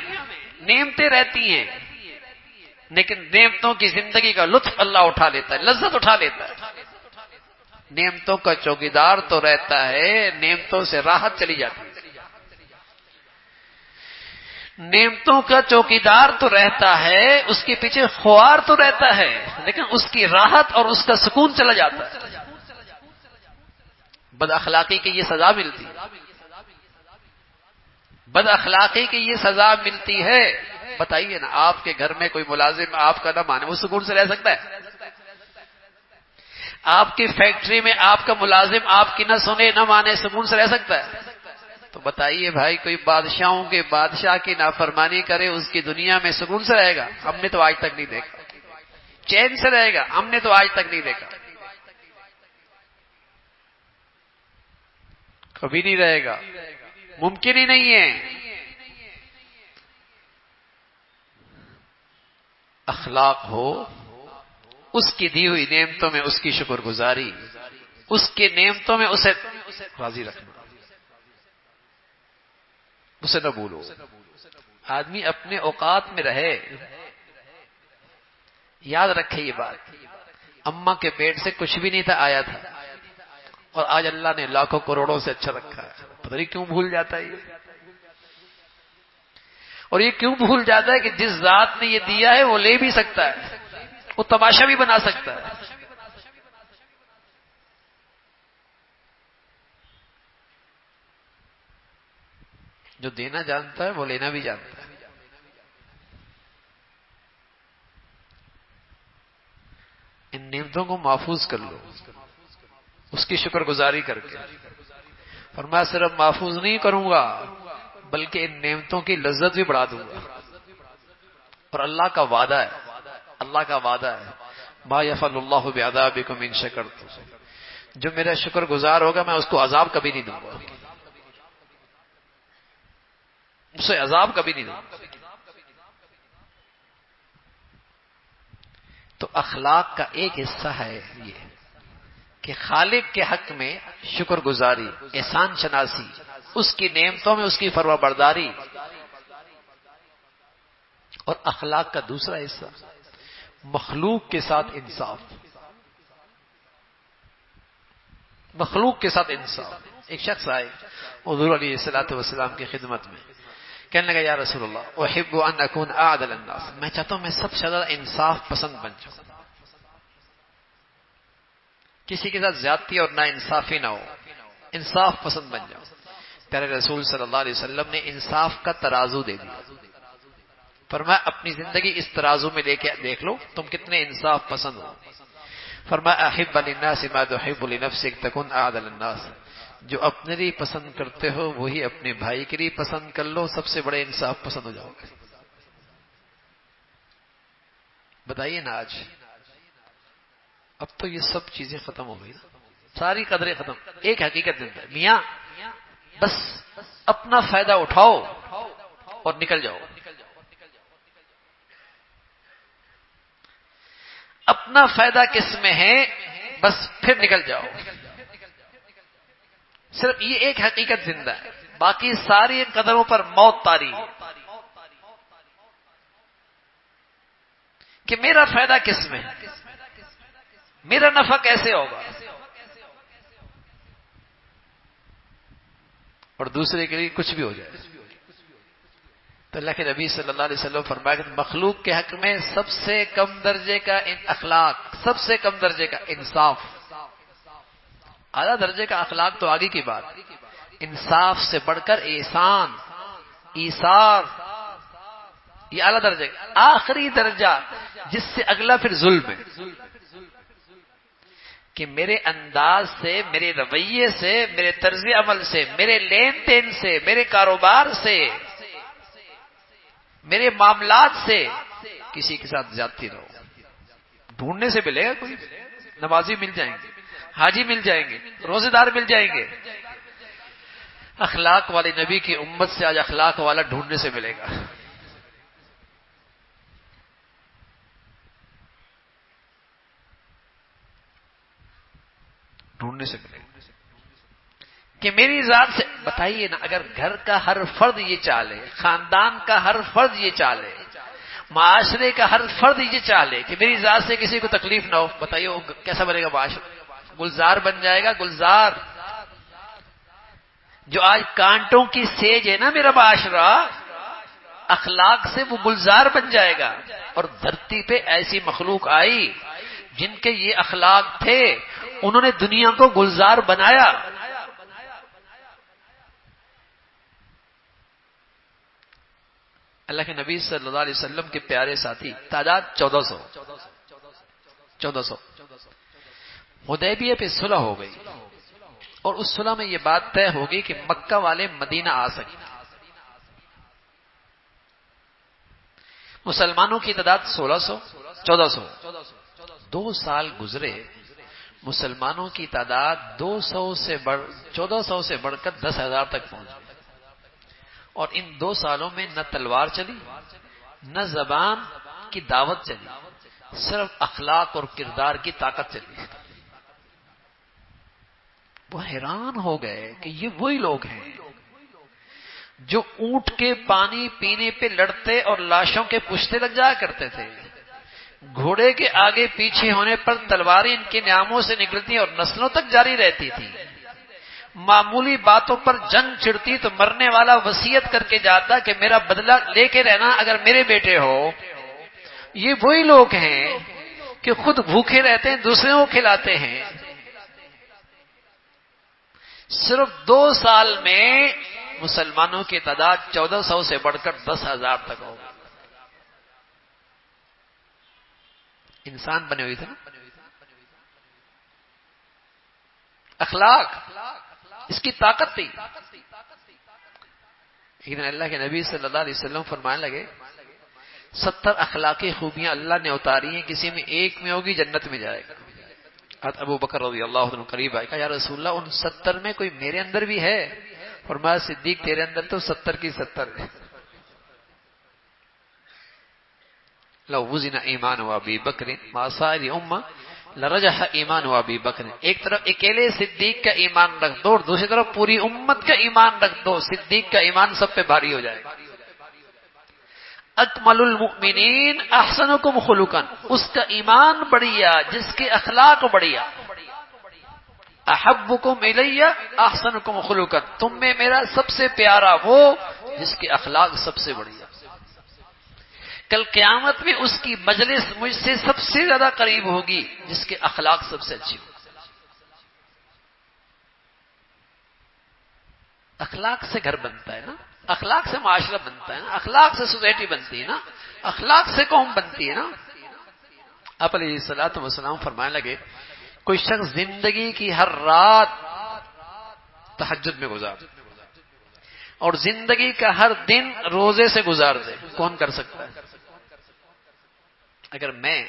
نعمتیں رہتی ہیں لیکن نعمتوں کی زندگی کا لطف اللہ اٹھا لیتا ہے، لذت اٹھا لیتا ہے. نعمتوں کا چوکیدار تو رہتا ہے، نعمتوں سے راحت چلی جاتی ہے. نعمتوں کا چوکیدار تو رہتا ہے، اس کے پیچھے خوار تو رہتا ہے، لیکن اس کی راحت اور اس کا سکون چلا جاتا ہے. بد اخلاقی کی یہ سزا ملتی ہے. بد اخلاقی کی یہ سزا ملتی ہے. بتائیے نا، آپ کے گھر میں کوئی ملازم آپ کا نہ مانے، وہ سکون سے رہ سکتا ہے؟ آپ کی فیکٹری میں آپ کا ملازم آپ کی نہ سنے نہ مانے، سکون سے رہ سکتا ہے؟ تو بتائیے بھائی، کوئی بادشاہوں کے بادشاہ کی نافرمانی کرے، اس کی دنیا میں سکون سے رہے گا؟ ہم نے تو آج تک نہیں دیکھا. چین سے رہے گا؟ ہم نے تو آج تک نہیں دیکھا. کبھی نہیں رہے گا، ممکن ہی نہیں ہے. اخلاق ہو، اس کی دی ہوئی نعمتوں میں اس کی شکر گزاری، اس کے نعمتوں میں اسے راضی رکھنا، اسے نہ بھولو. آدمی اپنے اوقات میں رہے. یاد رکھے یہ بات، اماں کے پیٹ سے کچھ بھی نہیں تھا، آیا تھا، اور آج اللہ نے لاکھوں کروڑوں سے اچھا رکھا ہے. پتہ نہیں کیوں بھول جاتا ہے یہ. اور یہ کیوں بھول جاتا ہے کہ جس ذات نے یہ دیا ہے وہ لے بھی سکتا ہے، وہ تماشا بھی بنا سکتا ہے. جو دینا جانتا ہے وہ لینا بھی جانتا ہے. ان نعمتوں کو محفوظ کر لو، اس کی شکر گزاری کر کے. فرمایا صرف محفوظ نہیں کروں گا بلکہ ان نعمتوں کی لذت بھی بڑھا دوں گا. اور اللہ کا وعدہ ہے، اللہ کا وعدہ ہے، ما یفعل اللہ بعذابکم ان شکرتم. جو میرا شکر گزار ہوگا میں اس کو عذاب کبھی نہیں دوں گا، اسے عذاب کبھی نہیں دوں گا. تو اخلاق کا ایک حصہ ہے یہ کہ خالق کے حق میں شکر گزاری، احسان شناسی، اس کی نعمتوں میں اس کی فرما برداری. اور اخلاق کا دوسرا حصہ مخلوق کے ساتھ انصاف. مخلوق کے ساتھ انصاف. ایک شخص آئے حضور علیہ الصلوۃ والسلام کی خدمت میں، کہنے لگا یا رسول اللہ احب ان اکون اعدل الناس، میں چاہتا ہوں میں سب سے زیادہ انصاف پسند بن جاؤں، کسی کے ساتھ زیادتی اور نا انصافی نہ ہو، انصاف پسند بن جاؤں. پیارے رسول صلی اللہ علیہ وسلم نے انصاف کا ترازو دے دیا. فرمایا اپنی زندگی اس ترازو میں لے کے دیکھ لو تم کتنے انصاف پسند ہو. فرمایا احب للناس ما تحب لنفسک تکن اعدل الناس، جو اپنے لیے پسند کرتے ہو وہی اپنے بھائی کے لیے پسند کر لو، سب سے بڑے انصاف پسند ہو جاؤ گے. بتائیے نا آج اب تو یہ سب چیزیں ختم ہو گئی نا، ساری قدریں ختم. ایک حقیقت دیتا ہے میاں، بس اپنا فائدہ اٹھاؤ اور نکل جاؤ. اپنا فائدہ کس میں ہے، بس پھر نکل جاؤ. صرف یہ ایک حقیقت زندہ ہے، باقی ساری قدروں پر موت طاری ہے کہ میرا فائدہ کس میں ہے، میرا نفع کیسے ہوگا، اور دوسرے کے لیے کچھ بھی ہو جائے. تو اللہ کے نبی صلی اللہ علیہ وسلم فرمایا کہ مخلوق کے حق میں سب سے کم درجے کا اخلاق، سب سے کم درجے کا انصاف. اعلیٰ درجے کا اخلاق تو آگے کی بات، انصاف سے بڑھ کر احسان، ایثار، یہ اعلیٰ درجے کا. آخری درجہ جس سے اگلا پھر ظلم ہے کہ میرے انداز سے، میرے رویے سے، میرے طرز عمل سے، میرے لین دین سے، میرے کاروبار سے، میرے معاملات سے کسی کے ساتھ زیادتی نہ ہو. ڈھونڈنے سے ملے گا کوئی، نمازی مل جائیں گے، حاجی مل جائیں گے، روزے دار مل جائیں گے. اخلاق والے نبی کی امت سے آج اخلاق والا ڈھونڈنے سے ملے گا. ڈھونڈنے سے ملے گا کہ میری ذات سے. بتائیے نا اگر گھر کا ہر فرد یہ چاہے، خاندان کا ہر فرد یہ چاہے، معاشرے کا ہر فرد یہ چاہے کہ میری ذات سے کسی کو تکلیف نہ ہو، بتائیے وہ کیسا بنے گا معاشرہ؟ گلزار بن جائے گا، گلزار. جو آج کانٹوں کی سیج ہے نا میرا معاشرہ، اخلاق سے وہ گلزار بن جائے گا. اور دھرتی پہ ایسی مخلوق آئی جن کے یہ اخلاق تھے، انہوں نے دنیا کو گلزار بنایا. اللہ کے نبی صلی اللہ علیہ وسلم کے پیارے ساتھی، تعداد 1400 حدیبیہ پہ صلح ہو گئی، اور اس صلح میں یہ بات طے ہو گئی کہ مکہ والے مدینہ آ سکیں۔ مسلمانوں کی تعداد 1400، 2 سال گزرے، مسلمانوں کی تعداد 1400 سے بڑھ کر 10,000 تک پہنچ گئی، اور ان 2 سالوں میں نہ تلوار چلی، نہ زبان کی دعوت چلی، صرف اخلاق اور کردار کی طاقت چلی۔ وہ حیران ہو گئے کہ یہ وہی لوگ ہیں جو اونٹ کے پانی پینے پہ لڑتے اور لاشوں کے پشتے لگ جایا کرتے تھے، گھوڑے کے آگے پیچھے ہونے پر تلواریں ان کے ناموں سے نکلتی اور نسلوں تک جاری رہتی تھی، معمولی باتوں پر جنگ چھڑتی تو مرنے والا وصیت کر کے جاتا کہ میرا بدلہ لے کے رہنا اگر میرے بیٹے ہو۔ یہ وہی لوگ ہیں کہ خود بھوکے رہتے ہیں، دوسروں کو کھلاتے ہیں۔ صرف 2 سال میں مسلمانوں کی تعداد 1400 سے بڑھ کر 10,000 تک ہو گئی۔ انسان بنے ہوئے تھے نا، اخلاق اس کی طاقت تھی۔ لیکن اللہ کے نبی صلی اللہ علیہ وسلم فرمانے لگے 70 اخلاقی خوبیاں اللہ نے اتاری ہیں، کسی میں ایک میں ہوگی جنت میں جائے گا۔ ابو بکر رضی اللہ عنہ قریب آئے، کہا یا رسول اللہ ان 70 میں کوئی میرے اندر بھی ہے؟ فرمایا صدیق تیرے اندر تو 70 کی 70 ہے۔ لو وزن ایمان و ابی بکر ما سائر امہ لرجح ایمان و ابی بکر، ایک طرف اکیلے صدیق کا ایمان رکھ دو اور دوسری طرف پوری امت کا ایمان رکھ دو، صدیق کا ایمان سب پہ بھاری ہو جائے گا۔ اکمل المؤمنین احسنکم خلقا، اس کا ایمان بڑھیا جس کے اخلاق بڑھیا۔ احبکم الی احسنکم خلقا، تم میں میرا سب سے پیارا وہ جس کے اخلاق سب سے بڑھیا۔ کل قیامت میں اس کی مجلس مجھ سے سب سے زیادہ قریب ہوگی جس کے اخلاق سب سے اچھی ہو۔ اخلاق سے گھر بنتا ہے نا، اخلاق سے معاشرہ بنتا ہے نا، اخلاق سے سوسائٹی بنتی ہے نا، اخلاق سے قوم بنتی ہے نا۔ آپ علیہ الصلوۃ والسلام فرمانے لگے کوئی شخص زندگی کی ہر رات تہجد میں گزار اور زندگی کا ہر دن روزے سے گزار دے، کون کر سکتا ہے؟ اگر میں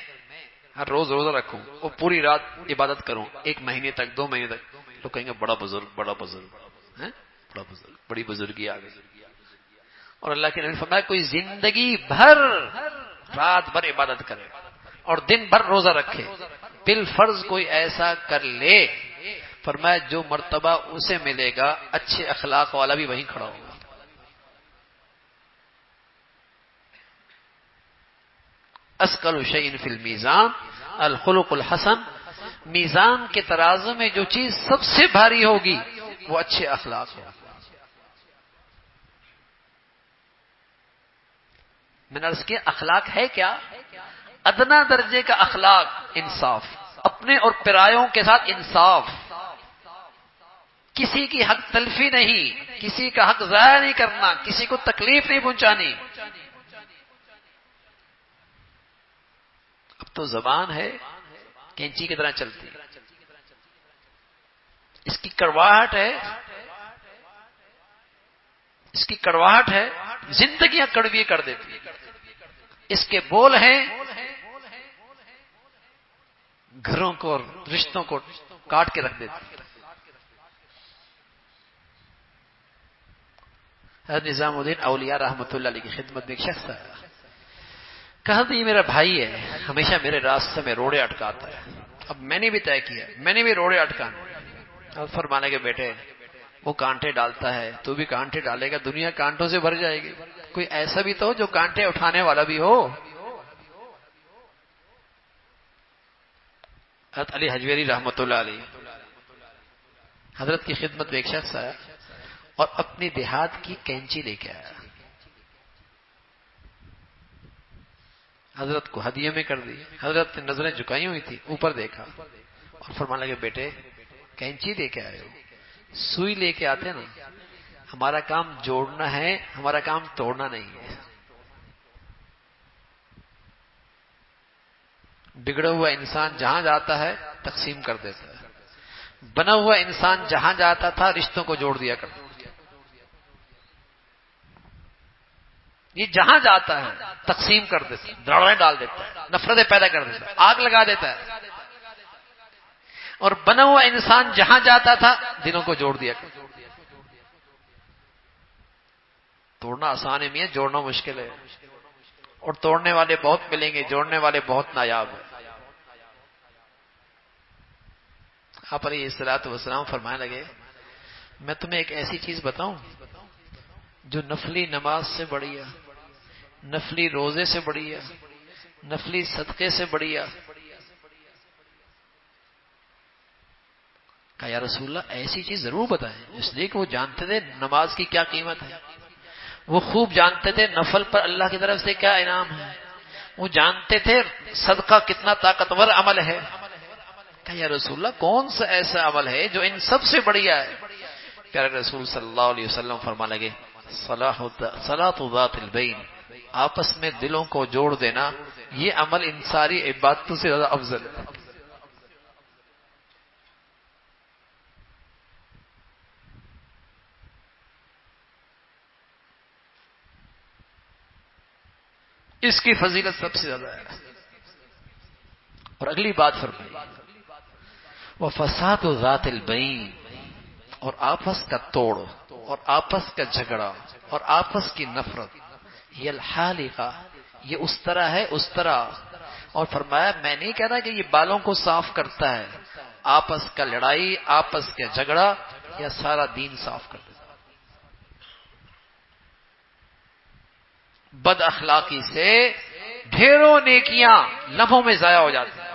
ہر روز روزہ رکھوں اور پوری رات عبادت کروں 1 مہینے تک 2 مہینے تک، تو کہیں گے بڑا بزرگ بڑا بزرگ بڑا بزرگ، بڑی بزرگی آ گئی۔ اور اللہ کے نبی نے فرمایا کوئی زندگی بھر رات بھر عبادت کرے اور دن بھر روزہ رکھے، بالفرض کوئی ایسا کر لے، فرمایا جو مرتبہ اسے ملے گا اچھے اخلاق والا بھی وہیں کھڑا ہوگا۔ اسقل شیء فی المیزان الخلق الحسن، میزان کے ترازو میں جو چیز سب سے بھاری ہوگی وہ اچھے اخلاق ہو۔ میں نے عرض کیا اخلاق ہے کیا؟ ادنا درجے کا اخلاق انصاف، اپنے اور پرایوں کے ساتھ انصاف، کسی کی حق تلفی نہیں، کسی کا حق ضائع نہیں کرنا، کسی کو تکلیف نہیں پہنچانی۔ اب تو زبان ہے کینچی کی طرح چلتی، اس کی کڑواہٹ ہے زندگیاں کڑوی کر دیتی، اس کے بول ہیں گھروں کو اور رشتوں کو کاٹ کے رکھ دیتی۔ حضرت نظام الدین اولیاء رحمۃ اللہ علیہ کی خدمت میں ایک شخص آیا، کہا یہ میرا بھائی ہے، ہمیشہ میرے راستے میں روڑے اٹکاتا ہے، اب میں نے بھی طے کیا میں نے بھی روڑے اٹکانے۔ فرمانے کے بیٹے وہ کانٹے ڈالتا ہے تو بھی کانٹے ڈالے گا، دنیا کانٹوں سے بھر جائے گی، کوئی ایسا بھی تو جو کانٹے اٹھانے والا بھی ہو۔ حضرت علی حجویری رحمۃ اللہ علیہ حضرت کی خدمت میں ایک شخص آیا اور اپنی دیہات کی کینچی لے کے آیا، حضرت کو ہدیے میں کر دی۔ حضرت نے نظریں جھکائی ہوئی تھی، اوپر دیکھا اور فرمانے لگے بیٹے کینچی لے کے آئے ہو، سوئی لے کے آتے نا، ہمارا کام جوڑنا ہے، ہمارا کام توڑنا نہیں ہے۔ بگڑا ہوا انسان جہاں جاتا ہے تقسیم کر دیتا ہے، بنا ہوا انسان جہاں جاتا تھا رشتوں کو جوڑ دیا کرتا. یہ جہاں جاتا ہے تقسیم کر دیتا ہے، دراڑیں ڈال دیتا ہے، نفرتیں پیدا کر دیتا ہے، آگ لگا دیتا ہے. اور بنا ہوا انسان جہاں جاتا تھا دلوں کو جوڑ دیا کرتا. توڑنا آسان ہے میاں، جوڑنا مشکل ہے. اور توڑنے والے بہت ملیں گے، جوڑنے والے بہت نایاب ہیں. آپ علیہ الصلوۃ والسلام فرمانے لگے میں تمہیں ایک ایسی چیز بتاؤں جو نفلی نماز سے بڑی ہے، نفلی روزے سے بڑی ہے، نفلی صدقے سے بڑی ہے. کہا یا رسول اللہ ایسی چیز ضرور بتائیں، اس لیے کہ وہ جانتے تھے نماز کی کیا قیمت ہے، وہ خوب جانتے تھے نفل پر اللہ کی طرف سے کیا انعام ہے، وہ جانتے تھے صدقہ کتنا طاقتور عمل ہے. کہا یا رسول اللہ کون سا ایسا عمل ہے جو ان سب سے بڑھیا ہے؟ پیارے رسول صلی اللہ علیہ وسلم فرمانے لگے صلاۃ ذات البین، آپس میں دلوں کو جوڑ دینا، یہ عمل ان ساری عبادتوں سے زیادہ افضل ہے. اس کی فضیلت سب سے زیادہ ہے. اور اگلی بات فرمائی وفساد ذات البین، اور آپس کا توڑ اور آپس کا جھگڑا اور آپس کی نفرت، یہ الحالقہ، یہ اس طرح ہے اس طرح. اور فرمایا میں نہیں کہہ رہا کہ یہ بالوں کو صاف کرتا ہے، آپس کا لڑائی آپس کا جھگڑا یا سارا دین صاف کر دیتا. بد اخلاقی سے ڈھیروں نیکیاں لمحوں میں ضائع ہو جاتی ہیں.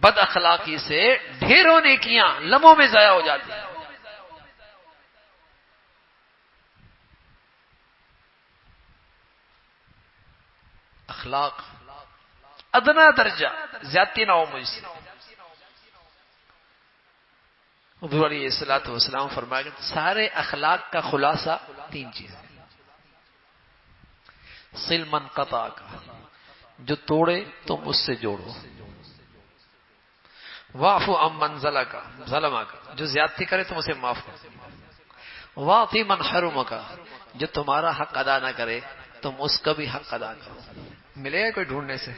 بد اخلاقی سے ڈھیروں نیکیاں لمحوں میں ضائع ہو جاتی ہیں. اخلاق ادنا درجہ، زیادتی نہ ہو مجھ سے. حضور علیہ الصلوۃ والسلام فرمایا سارے اخلاق کا خلاصہ تین چیزیں: صل من قطع کا، جو توڑے تم اس سے جوڑو، واعف عمن ظلم کا، جو زیادتی کرے تم اسے معاف کرو، واعط من حرم کا، جو تمہارا حق ادا نہ کرے تم اس کا بھی حق ادا کرو. ملے گا کوئی ڈھونڈنے سے؟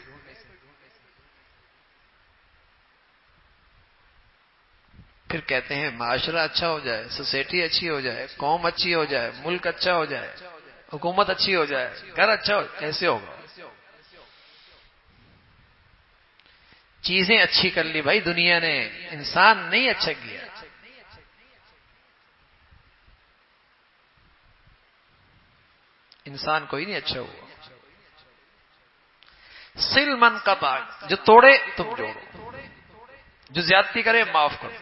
پھر کہتے ہیں معاشرہ اچھا ہو جائے، سوسائٹی اچھی ہو جائے، قوم اچھی ہو جائے، ملک اچھا ہو جائے، حکومت اچھی ہو جائے، گھر اچھا ہو جائے. کیسے ہوگا؟ چیزیں اچھی کر لی بھائی دنیا نے، انسان نہیں اچھا کیا. انسان کوئی نہیں اچھا ہوا. صل من قطع، جو توڑے تم جوڑو، جو زیادتی کرے معاف کرو،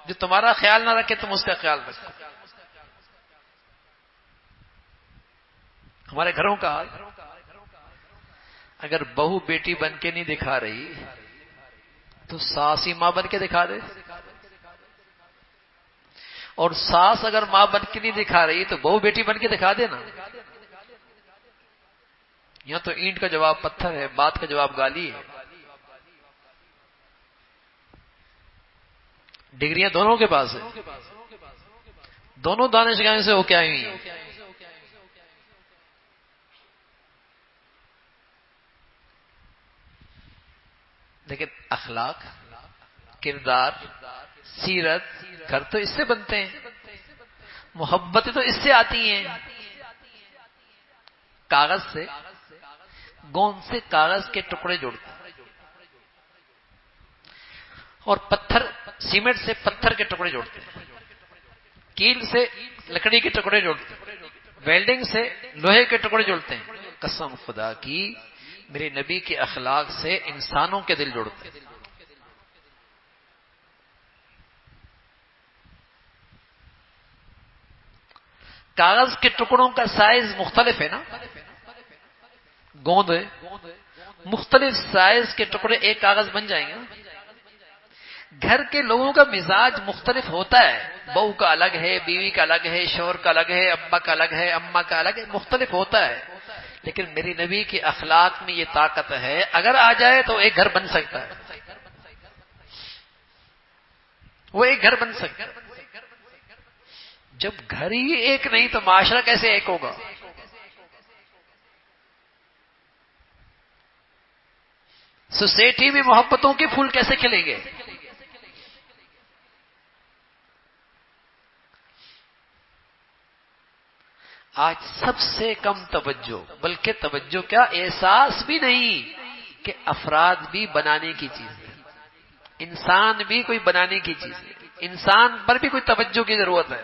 جو تمہارا خیال نہ رکھے تم اس کا خیال رکھو. ہمارے گھروں کا حال، اگر بہو بیٹی بن کے نہیں دکھا رہی تو ساس ہی ماں بن کے دکھا دے، اور ساس اگر ماں بن کے نہیں دکھا رہی تو بہو بیٹی بن کے دکھا دے نا. یہاں تو اینٹ کا جواب پتھر ہے، بات کا جواب گالی ہے. ڈگریاں دونوں کے پاس ہے، دونوں دانشگاہیں سے ہو کے آئی ہوئی ہیں. لیکن اخلاق، کردار، سیرت، گھر تو اس سے بنتے ہیں، محبتیں تو اس سے آتی ہیں. کاغذ سے، گوند سے کاغذ کے ٹکڑے جوڑتے ہیں، اور پتھر، سیمنٹ سے پتھر کے ٹکڑے جوڑتے ہیں، کیل سے لکڑی کے ٹکڑے جوڑتے ہیں، ویلڈنگ سے لوہے کے ٹکڑے جوڑتے ہیں. قسم خدا کی میرے نبی کے اخلاق سے انسانوں کے دل جوڑتے ہیں. کاغذ کے ٹکڑوں کا سائز مختلف ہے نا، گوند ہے، مختلف سائز کے ٹکڑے ایک کاغذ بن جائیں گے. گھر کے لوگوں کا مزاج مختلف ہوتا ہے، بہو کا الگ ہے، بیوی کا الگ ہے، شوہر کا الگ ہے، ابا کا الگ ہے، اماں کا الگ ہے، مختلف ہوتا ہے. لیکن میری نبی کے اخلاق میں یہ طاقت ہے، اگر آ جائے تو ایک گھر بن سکتا ہے، وہ ایک گھر بن سکتا ہے۔ جب گھر ہی ایک نہیں تو معاشرہ کیسے ایک ہوگا؟ سوسائٹی میں محبتوں کے پھول کیسے کھلیں گے؟ آج سب سے کم توجہ، بلکہ توجہ کیا، احساس بھی نہیں کہ افراد بھی بنانے کی چیز ہے، انسان بھی کوئی بنانے کی چیز ہے، انسان پر بھی کوئی توجہ کی ضرورت ہے۔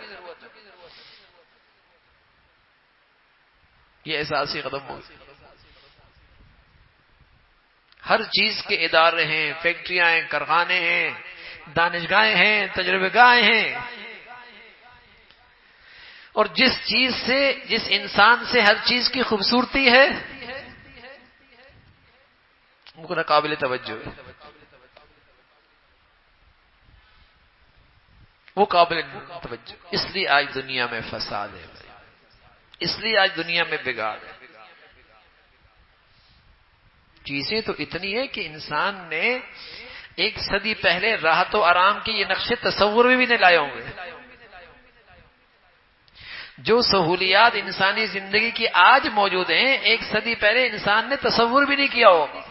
یہ احساس ہی ختم ہو گیا۔ ہر چیز کے ادارے ہیں، فیکٹریاں ہیں، کارخانے ہیں، دانشگاہیں ہیں، تجربہ گاہیں ہیں، اور جس انسان سے ہر چیز کی خوبصورتی ہے وہ قابل توجہ ہے، وہ قابل توجہ۔ اس لیے آج دنیا میں فساد ہے، اس لیے آج دنیا میں بگاڑ ہے۔ چیزیں تو اتنی ہے کہ انسان نے ایک صدی پہلے راحت و آرام کے یہ نقشے تصور میں بھی نہیں لائے ہوں گے۔ جو سہولیات انسانی زندگی کی آج موجود ہیں، ایک صدی پہلے انسان نے تصور بھی نہیں کیا ہوگا۔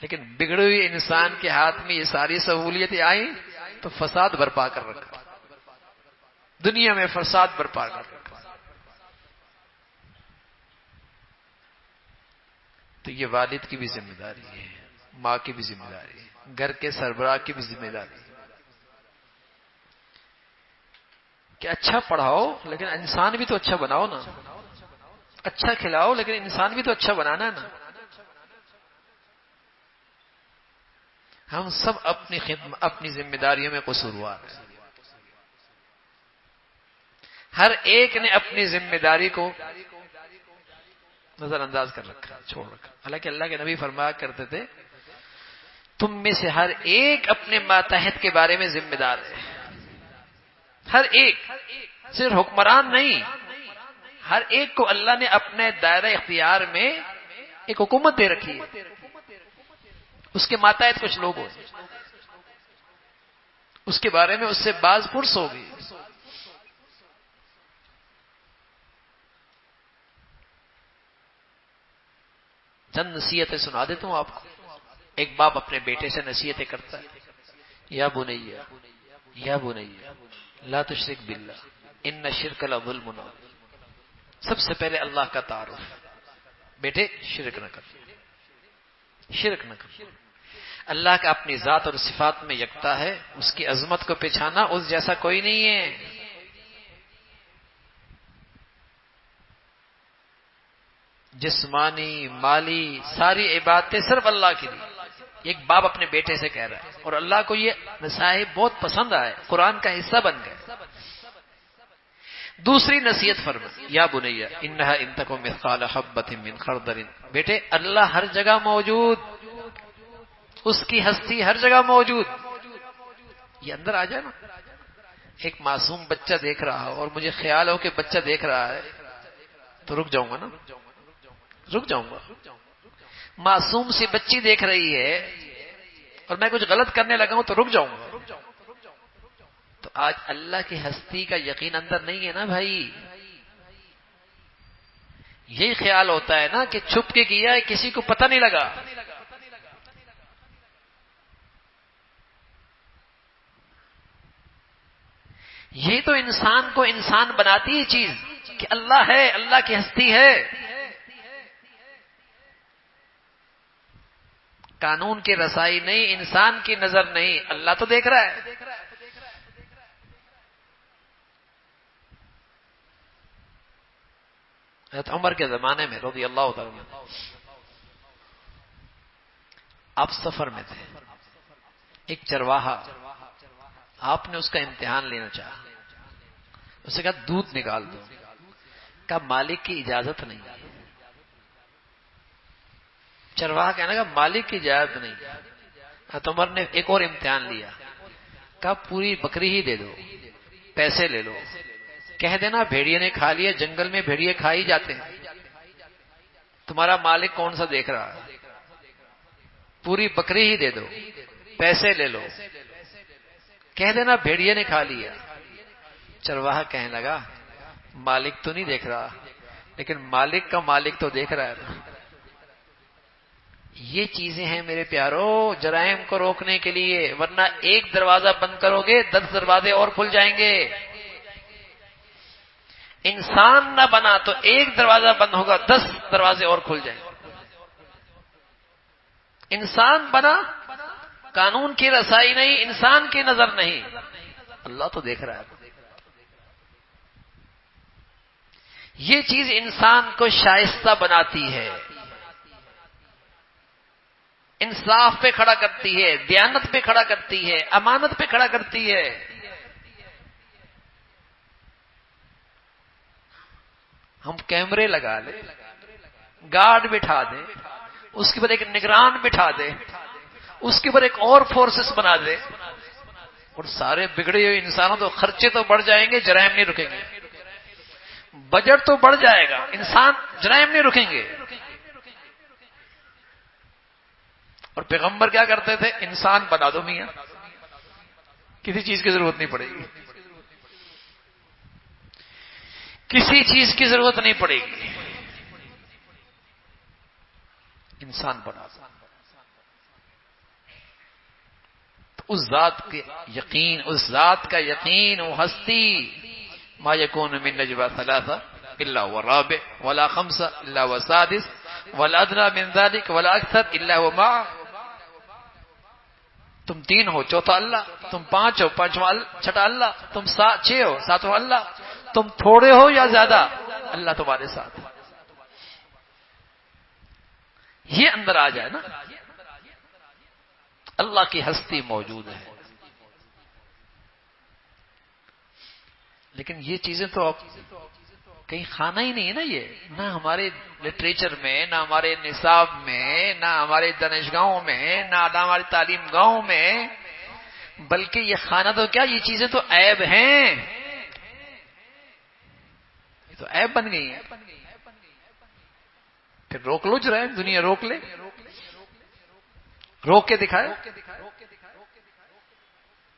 لیکن بگڑے ہوئے انسان کے ہاتھ میں یہ ساری سہولیتیں آئیں تو فساد برپا کر رکھا، دنیا میں فساد برپا کر رکھا۔ تو یہ والد کی بھی ذمہ داری ہے، ماں کی بھی ذمہ داری ہے، گھر کے سربراہ کی بھی ذمہ داری ہے کہ اچھا پڑھاؤ لیکن انسان بھی تو اچھا بناؤ نا، اچھا کھلاؤ لیکن انسان بھی تو اچھا بنانا ہے نا۔ ہم سب اپنی ذمہ داریوں میں قصوروار ہیں، ہر ایک نے اپنی ذمہ داری کو نظر انداز کر رکھا، چھوڑ رکھا۔ حالانکہ اللہ کے نبی فرمایا کرتے تھے تم میں سے ہر ایک اپنے ماتحت کے بارے میں ذمہ دار ہے، ہر ایک، صرف حکمران نہیں، ہر ایک کو اللہ نے اپنے دائرہ اختیار میں ایک حکومت دے رکھی ہے، اس کے ماتحت کچھ لوگ ہوتے ہیں، اس کے بارے میں اس سے باز پرس ہوگی۔ چند نصیحتیں سنا دیتا ہوں آپ کو۔ ایک باپ اپنے بیٹے سے نصیحتیں کرتا ہے، یا بنیا یا بنیا لا تشرک باللہ ان الشرک لظلم عظیم۔ سب سے پہلے اللہ کا تعارف، بیٹے شرک نہ کر، شرک نہ کر۔ اللہ کا اپنی ذات اور صفات میں یکتا ہے، اس کی عظمت کو پہچانا، اس جیسا کوئی نہیں ہے۔ جسمانی، مالی، ساری عبادتیں صرف اللہ کے لیے۔ ایک باپ اپنے بیٹے سے کہہ رہا ہے، اور اللہ کو یہ نصائح بہت پسند آئے، قرآن کا حصہ بن گئے۔ دوسری نصیحت فرمائی، یا بنیا انہا ان تک مثقال حبۃ من خردل، بیٹے اللہ ہر جگہ موجود، اس کی ہستی ہر جگہ موجود۔ یہ اندر آ جائے نا، ایک معصوم بچہ دیکھ رہا ہو اور مجھے خیال ہو کہ بچہ دیکھ رہا ہے تو رک جاؤں گا نا، رک جاؤں گا۔ معصوم سی بچی دیکھ رہی ہے اور میں کچھ غلط کرنے لگا ہوں تو رک جاؤں گا۔ تو آج اللہ کی ہستی کا یقین اندر نہیں ہے نا بھائی، یہی خیال ہوتا ہے نا کہ چھپ کے کیا ہے، کسی کو پتہ نہیں لگا۔ یہی تو انسان کو انسان بناتی ہے چیز، کہ اللہ ہے، اللہ کی ہستی ہے۔ قانون کی رسائی نہیں، انسان کی نظر نہیں، اللہ تو دیکھ رہا ہے۔ حضرت عمر کے زمانے میں رضی اللہ تعالی عنہ، آپ سفر میں تھے، ایک چرواہا، آپ نے اس کا امتحان لینا چاہا، اسے کہا دودھ نکال دو، کہا مالک کی اجازت نہیں۔ چرواہا کہنے لگا مالک کی اجازت نہیں۔ حضرت عمر نے ایک اور امتحان لیا، کہا پوری بکری ہی دے دو، پیسے لے لو، کہہ دینا بھیڑیے نے کھا لیا، جنگل میں بھیڑیے کھا ہی جاتے ہیں، تمہارا مالک کون سا دیکھ رہا ہے؟ پوری بکری ہی دے دو، پیسے لے لو، کہہ دینا بھیڑیے نے کھا لیا۔ چرواہا کہنے لگا مالک تو نہیں دیکھ رہا، لیکن مالک کا مالک تو دیکھ رہا ہے۔ یہ چیزیں ہیں میرے پیارو جرائم کو روکنے کے لیے، ورنہ ایک دروازہ بند کرو گے 10 دروازے اور کھل جائیں گے۔ انسان نہ بنا تو ایک دروازہ بند ہوگا 10 دروازے اور کھل جائیں گے۔ انسان بنا، قانون کی رسائی نہیں، انسان کی نظر نہیں، اللہ تو دیکھ رہا ہے۔ یہ چیز انسان کو شائستہ بناتی ہے، انصاف پہ کھڑا کرتی ہے، دیانت پہ کھڑا کرتی ہے، امانت پہ کھڑا کرتی ہے۔ ہم کیمرے لگا لیں، گارڈ بٹھا دیں، اس کے بعد ایک نگران بٹھا دیں، اس کے بعد ایک اور فورسز بنا دیں، اور سارے بگڑے ہوئے انسانوں تو خرچے تو بڑھ جائیں گے، جرائم نہیں رکیں گے۔ بجٹ تو بڑھ جائے گا، انسان جرائم نہیں رکیں گے۔ اور پیغمبر کیا کرتے تھے؟ انسان بنا دو میاں، کسی چیز کی ضرورت نہیں پڑے گی، کسی چیز کی ضرورت نہیں پڑے گی، انسان بنا دو۔ تو اس ذات کے یقین، اس ذات کا یقین، وہ ہستی، ما یکون من نجوى ثلاثة الا هو الرابع ولا خمسة الا هو السادس ولا ادنى من ذلك ولا اكثر الا هو معه۔ تم 3 ہو، چوتھا اللہ، تم 5 ہو، پانچواں چھٹا اللہ، تم 6 ہو، ساتواں اللہ، تم تھوڑے ہو یا زیادہ، اللہ تمہارے ساتھ۔ یہ اندر آ جائے نا، اللہ کی ہستی موجود ہے۔ لیکن یہ چیزیں تو اب کہیں کھانا ہی نہیں ہے نا، یہ نہ ہمارے لٹریچر میں، نہ ہمارے نصاب میں، نہ ہمارے دانشگاہوں میں، نہ ہماری تعلیم گاہوں میں، بلکہ یہ کھانا تو کیا، یہ چیزیں تو عیب ہیں، یہ تو عیب بن گئی ہیں۔ پھر روک لو جرائم، دنیا روک لے، روک کے دکھائے۔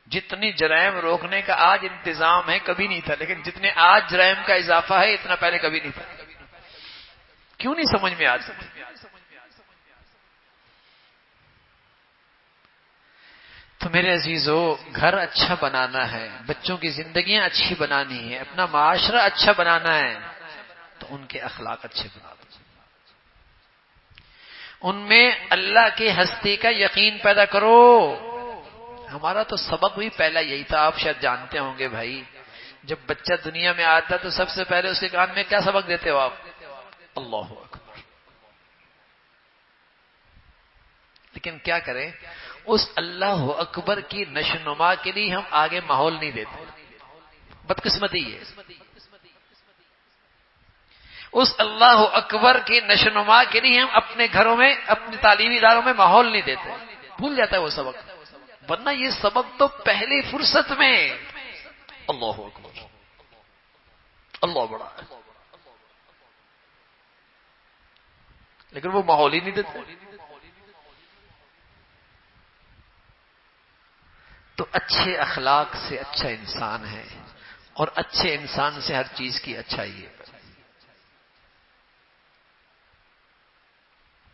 جتنی جرائم روکنے کا آج انتظام ہے کبھی نہیں تھا، لیکن جتنے آج جرائم کا اضافہ ہے اتنا پہلے کبھی نہیں تھا۔ کیوں نہیں سمجھ میں آج؟ تو میرے عزیزو، گھر اچھا بنانا ہے، بچوں کی زندگیاں اچھی بنانی ہے، اپنا معاشرہ اچھا بنانا ہے، تو ان کے اخلاق اچھے بنا دو، ان میں اللہ کی ہستی کا یقین پیدا کرو۔ ہمارا تو سبق بھی پہلا یہی تھا، آپ شاید جانتے ہوں گے بھائی، جب بچہ دنیا میں آتا تو سب سے پہلے اس کے کان میں کیا سبق دیتے ہو آپ؟ اللہ اکبر۔ لیکن کیا کریں، اس اللہ اکبر کی نشوونما کے لیے ہم آگے ماحول نہیں دیتے، بدقسمتی ہے۔ اس اللہ اکبر کی نشوونما کے لیے ہم اپنے گھروں میں، اپنے تعلیمی اداروں میں ماحول نہیں دیتے، بھول جاتا ہے وہ سبق، ورنہ یہ سبق تو پہلی فرصت میں اللہ اکبر، اللہ بڑا ہے، لیکن وہ ماحول ہی نہیں دیتے۔ تو اچھے اخلاق سے اچھا انسان ہے، اور اچھے انسان سے ہر چیز کی اچھائی ہے،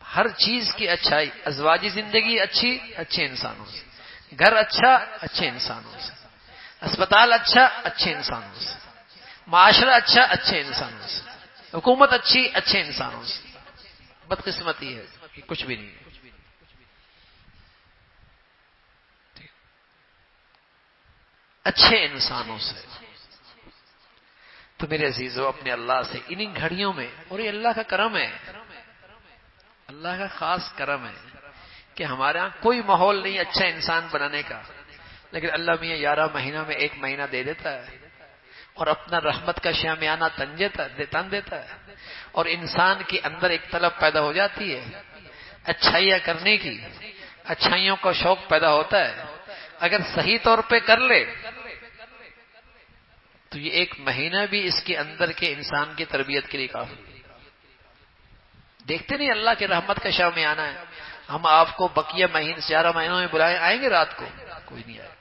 ہر چیز کی اچھائی، ازواجی زندگی اچھی، اچھے انسانوں سے، گھر اچھا، اچھے انسانوں سے، اسپتال اچھا، اچھے انسانوں سے، معاشرہ اچھا، اچھے انسانوں سے، حکومت اچھی، اچھے انسانوں سے۔ بدقسمتی ہے کہ کچھ بھی نہیں ہے۔ اچھے انسانوں سے۔ تو میرے عزیزو، اپنے اللہ سے انہی گھڑیوں میں، اور یہ اللہ کا کرم ہے، اللہ کا خاص کرم ہے کہ ہمارے ہاں کوئی ماحول نہیں اچھا انسان بنانے کا، لیکن اللہ میاں 11 مہینہ میں 1 مہینہ دے دیتا ہے، اور اپنا رحمت کا شامیانہ تن دیتا ہے، اور انسان کے اندر ایک طلب پیدا ہو جاتی ہے اچھائیاں کرنے کی، اچھائیوں کا شوق پیدا ہوتا ہے۔ اگر صحیح طور پہ کر لے تو یہ ایک مہینہ بھی اس کے اندر کے انسان کی تربیت کے لیے کافی. دیکھتے نہیں اللہ کے رحمت کا شامیانہ ہے. ہم آپ کو بقیہ مہینے 11 مہینوں میں بلائیں، آئیں گے رات کو؟ کوئی نہیں آئے.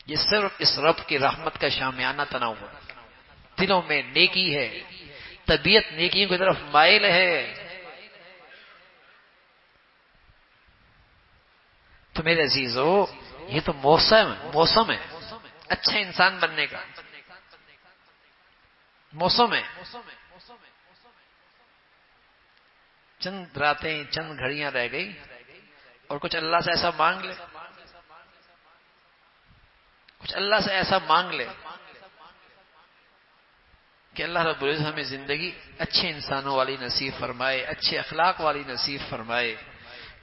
یہ صرف اس رب کی رحمت کا شامیانہ تنا ہوا. دلوں میں نیکی ہے، طبیعت نیکیوں کی طرف مائل ہے. تو میرے عزیزو، یہ تو موسم ہے اچھا انسان بننے کا. موسم ہے. چند راتیں، چند گھڑیاں رہ گئی اور کچھ اللہ سے ایسا مانگ لے، کچھ اللہ سے ایسا مانگ لے کہ اللہ رب العزت ہمیں زندگی اچھے انسانوں والی نصیب فرمائے، اچھے اخلاق والی نصیب فرمائے،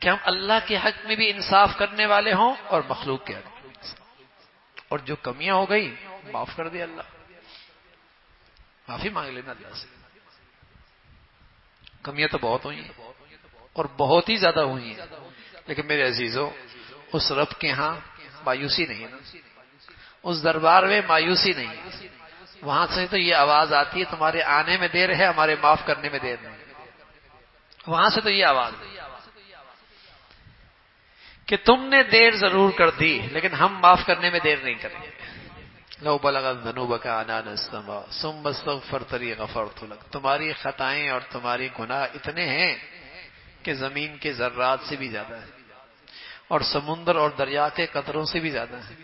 کہ ہم اللہ کے حق میں بھی انصاف کرنے والے ہوں اور مخلوق کے حق میں. اور جو کمیاں ہو گئی معاف کر دے اللہ. معافی مانگ لینا اللہ سے. کمیاں تو بہت ہوئی ہیں اور بہت ہی زیادہ ہوئی ہیں، لیکن میرے عزیزو اس رب کے ہاں مایوسی نہیں ہے نا، اس دربار میں مایوسی نہیں ہے. وہاں سے تو یہ آواز آتی ہے تمہارے آنے میں دیر ہے، ہمارے معاف کرنے میں دیر نہیں. وہاں سے تو یہ آواز ہے کہ تم نے دیر ضرور کر دی لیکن ہم معاف کرنے میں دیر نہیں کریں گے. لو بلغت ذنوبک عنان السماء ثم استغفرتنی غفرت لک. تمہاری خطائیں اور تمہاری گناہ اتنے ہیں کہ زمین کے ذرات سے بھی زیادہ ہے، اور سمندر اور دریا کے قطروں سے بھی زیادہ ہے،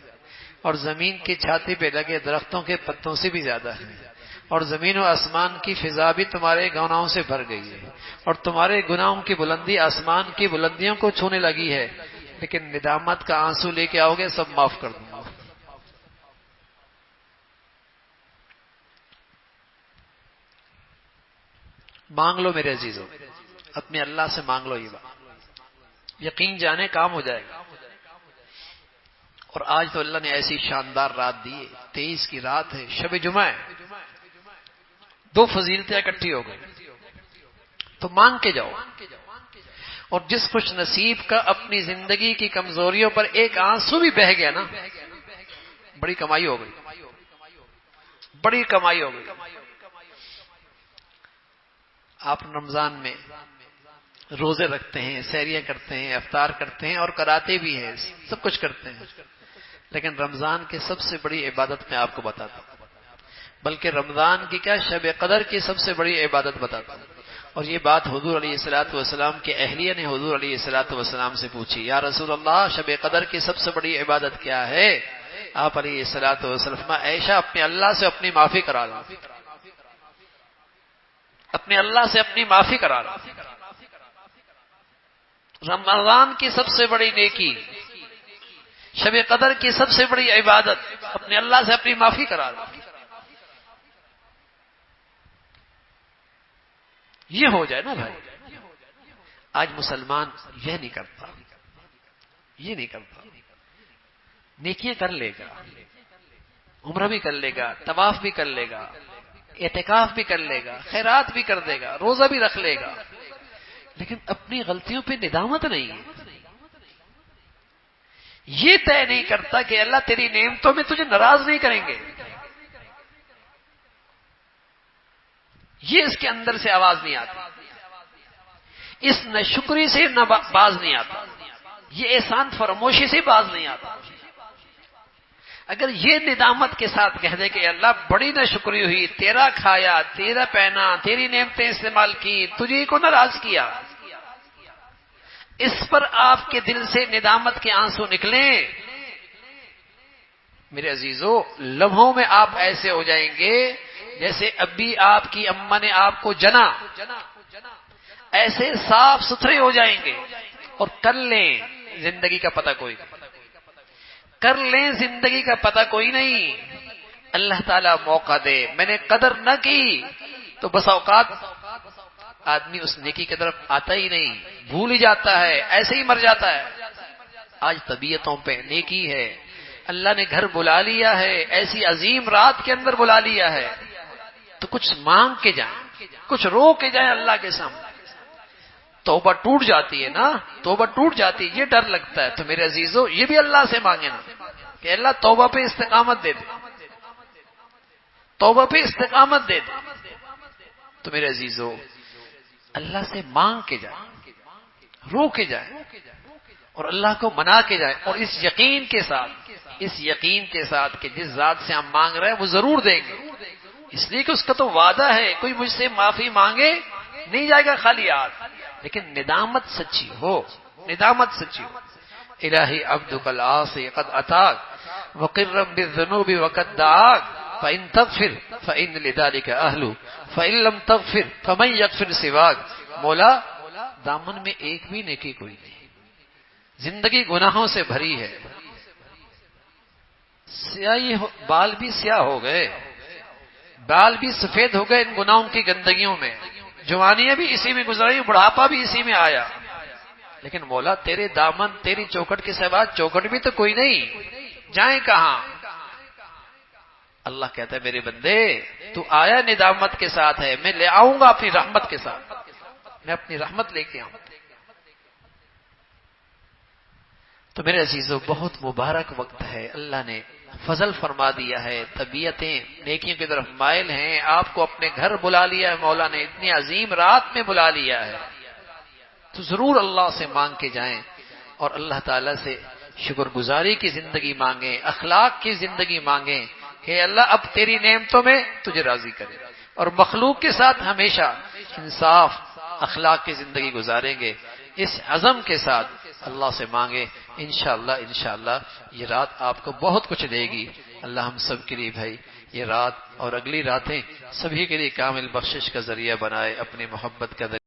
اور زمین کی چھاتی پہ لگے درختوں کے پتوں سے بھی زیادہ ہے، اور زمین و آسمان کی فضا بھی تمہارے گناہوں سے بھر گئی ہے، اور تمہارے گناہوں کی بلندی آسمان کی بلندیوں کو چھونے لگی ہے. لیکن ندامت کا آنسو لے کے آؤ گے، سب معاف کر دوں گا. مانگ لو میرے عزیزو، اپنے اللہ سے مانگ لو. یہ بات یقین جانے کام ہو جائے گا. اور آج تو اللہ نے ایسی شاندار رات دی ہے، 23 کی رات ہے، شب جمعہ ہے. 2 فضیلتیں اکٹھی ہو گئی. تو مانگ کے جاؤ. اور جس خوش نصیب کا اپنی زندگی کی کمزوریوں پر ایک آنسو بھی بہہ گیا نا، بڑی کمائی ہو گئی، بڑی کمائی ہو گئی. آپ رمضان میں روزے رکھتے ہیں، سحریاں کرتے ہیں، افطار کرتے ہیں اور کراتے بھی ہیں، سب کچھ کرتے ہیں. لیکن رمضان کی سب سے بڑی عبادت میں آپ کو بتاتا ہوں، بلکہ رمضان کی کیا، شب قدر کی سب سے بڑی عبادت بتاتا ہوں. اور یہ بات حضور علیہ الصلوۃ والسلام کے اہلیہ نے حضور علیہ الصلوۃ والسلام سے پوچھی، یا رسول اللہ شب قدر کی سب سے بڑی عبادت کیا ہے؟ آپ علیہ الصلوۃ والسلام فرمایا، عائشہ اپنے اللہ سے اپنی معافی کرا لو، اپنے اللہ سے اپنی معافی کرا لو. رمضان کی سب سے بڑی نیکی، شب قدر کی سب سے بڑی عبادت، اپنے اللہ سے اپنی معافی کرا لو. یہ ہو جائے نا بھائی. آج مسلمان یہ نہیں کرتا، یہ نہیں کرتا. نیکیاں کر لے گا، عمرہ بھی کر لے گا، طواف بھی کر لے گا، اعتکاف بھی کر لے گا، خیرات بھی کر دے گا، روزہ بھی رکھ لے گا، لیکن اپنی غلطیوں پہ ندامت نہیں ہے. یہ طے نہیں کرتا کہ اللہ تیری نعمتوں میں تجھے ناراض نہیں کریں گے. یہ اس کے اندر سے آواز نہیں آتی، اس ناشکری سے نہ باز نہیں آتا، یہ احسان فراموشی سے باز نہیں آتا. اگر یہ ندامت کے ساتھ کہہ دے کہ اللہ بڑی ناشکری ہوئی، تیرا کھایا، تیرا پہنا، تیری نعمتیں استعمال کی، تجھے کو ناراض کیا، اس پر آپ کے دل سے ندامت کے آنسو نکلیں، میرے عزیزو لمحوں میں آپ ایسے ہو جائیں گے جیسے ابھی آپ کی اماں نے آپ کو جنا، ایسے صاف ستھرے ہو جائیں گے. اور کر لیں زندگی کا پتہ کوئی نہیں، کر لیں زندگی کا پتہ کوئی نہیں. اللہ تعالیٰ موقع دے. میں نے قدر نہ کی تو بس اوقات آدمی اس نیکی کی طرف آتا ہی نہیں، بھول ہی جاتا ہے، ایسے ہی مر جاتا ہے. آج طبیعتوں پہ نیکی ہے، اللہ نے گھر بلا لیا ہے، ایسی عظیم رات کے اندر بلا لیا ہے، تو کچھ مانگ کے جائیں، کچھ رو کے جائیں اللہ کے سامنے. توبہ ٹوٹ جاتی ہے نا، توبہ ٹوٹ جاتی ہے، یہ ڈر لگتا ہے. تو میرے عزیزو یہ بھی اللہ سے مانگے نا کہ اللہ توبہ پہ استقامت دے دے، توبہ پہ استقامت دے دے. تو میرے عزیزو اللہ سے مانگ کے جائیں، رو کے جائیں اور اللہ کو منا کے جائیں، اور اس یقین کے ساتھ کہ جس ذات سے ہم مانگ رہے ہیں وہ ضرور دیں گے، اس لیے کہ اس کا تو وعدہ ہے کوئی مجھ سے معافی مانگے نہیں جائے گا خالی ہاتھ، لیکن ندامت سچی ہو. الہی عبدک العاصی قد اتاک وقرم بالذنوب وقد دعاک فإن تغفر فإن لذلك أهل فإن لم تغفر فمن يغفر سواک. مولا دامن میں ایک بھی نیکی کوئی نہیں، زندگی گناہوں سے بھری ہے، سیاہی بال بھی سیاہ ہو گئے، بال بھی سفید ہو گئے ان گناہوں کی گندگیوں میں، جوانیاں بھی اسی میں گزری، بڑھاپا بھی اسی میں آیا، لیکن مولا تیرے دامن تیری چوکھٹ کے سوا چوکھٹ بھی تو کوئی نہیں، جائیں کہاں؟ اللہ کہتا ہے میرے بندے تو آیا ندامت کے ساتھ ہے، میں لے آؤں گا اپنی رحمت کے ساتھ، میں اپنی رحمت لے کے آؤں. تو میرے عزیزو بہت مبارک وقت ہے، اللہ نے فضل فرما دیا ہے، طبیعتیں نیکیوں کی طرف مائل ہیں، آپ کو اپنے گھر بلا لیا ہے مولا نے، اتنی عظیم رات میں بلا لیا ہے، تو ضرور اللہ سے مانگ کے جائیں اور اللہ تعالیٰ سے شکر گزاری کی زندگی مانگیں، اخلاق کی زندگی مانگیں کہ اللہ اب تیری نعمتوں میں تجھے راضی کرے، اور مخلوق کے ساتھ ہمیشہ انصاف اخلاق کی زندگی گزاریں گے. اس عزم کے ساتھ اللہ سے مانگے، انشاءاللہ یہ رات آپ کو بہت کچھ دے گی. اللہ ہم سب کے لیے بھائی یہ رات اور اگلی راتیں سبھی کے لیے کامل بخشش کا ذریعہ بنائے، اپنی محبت کا ذریعہ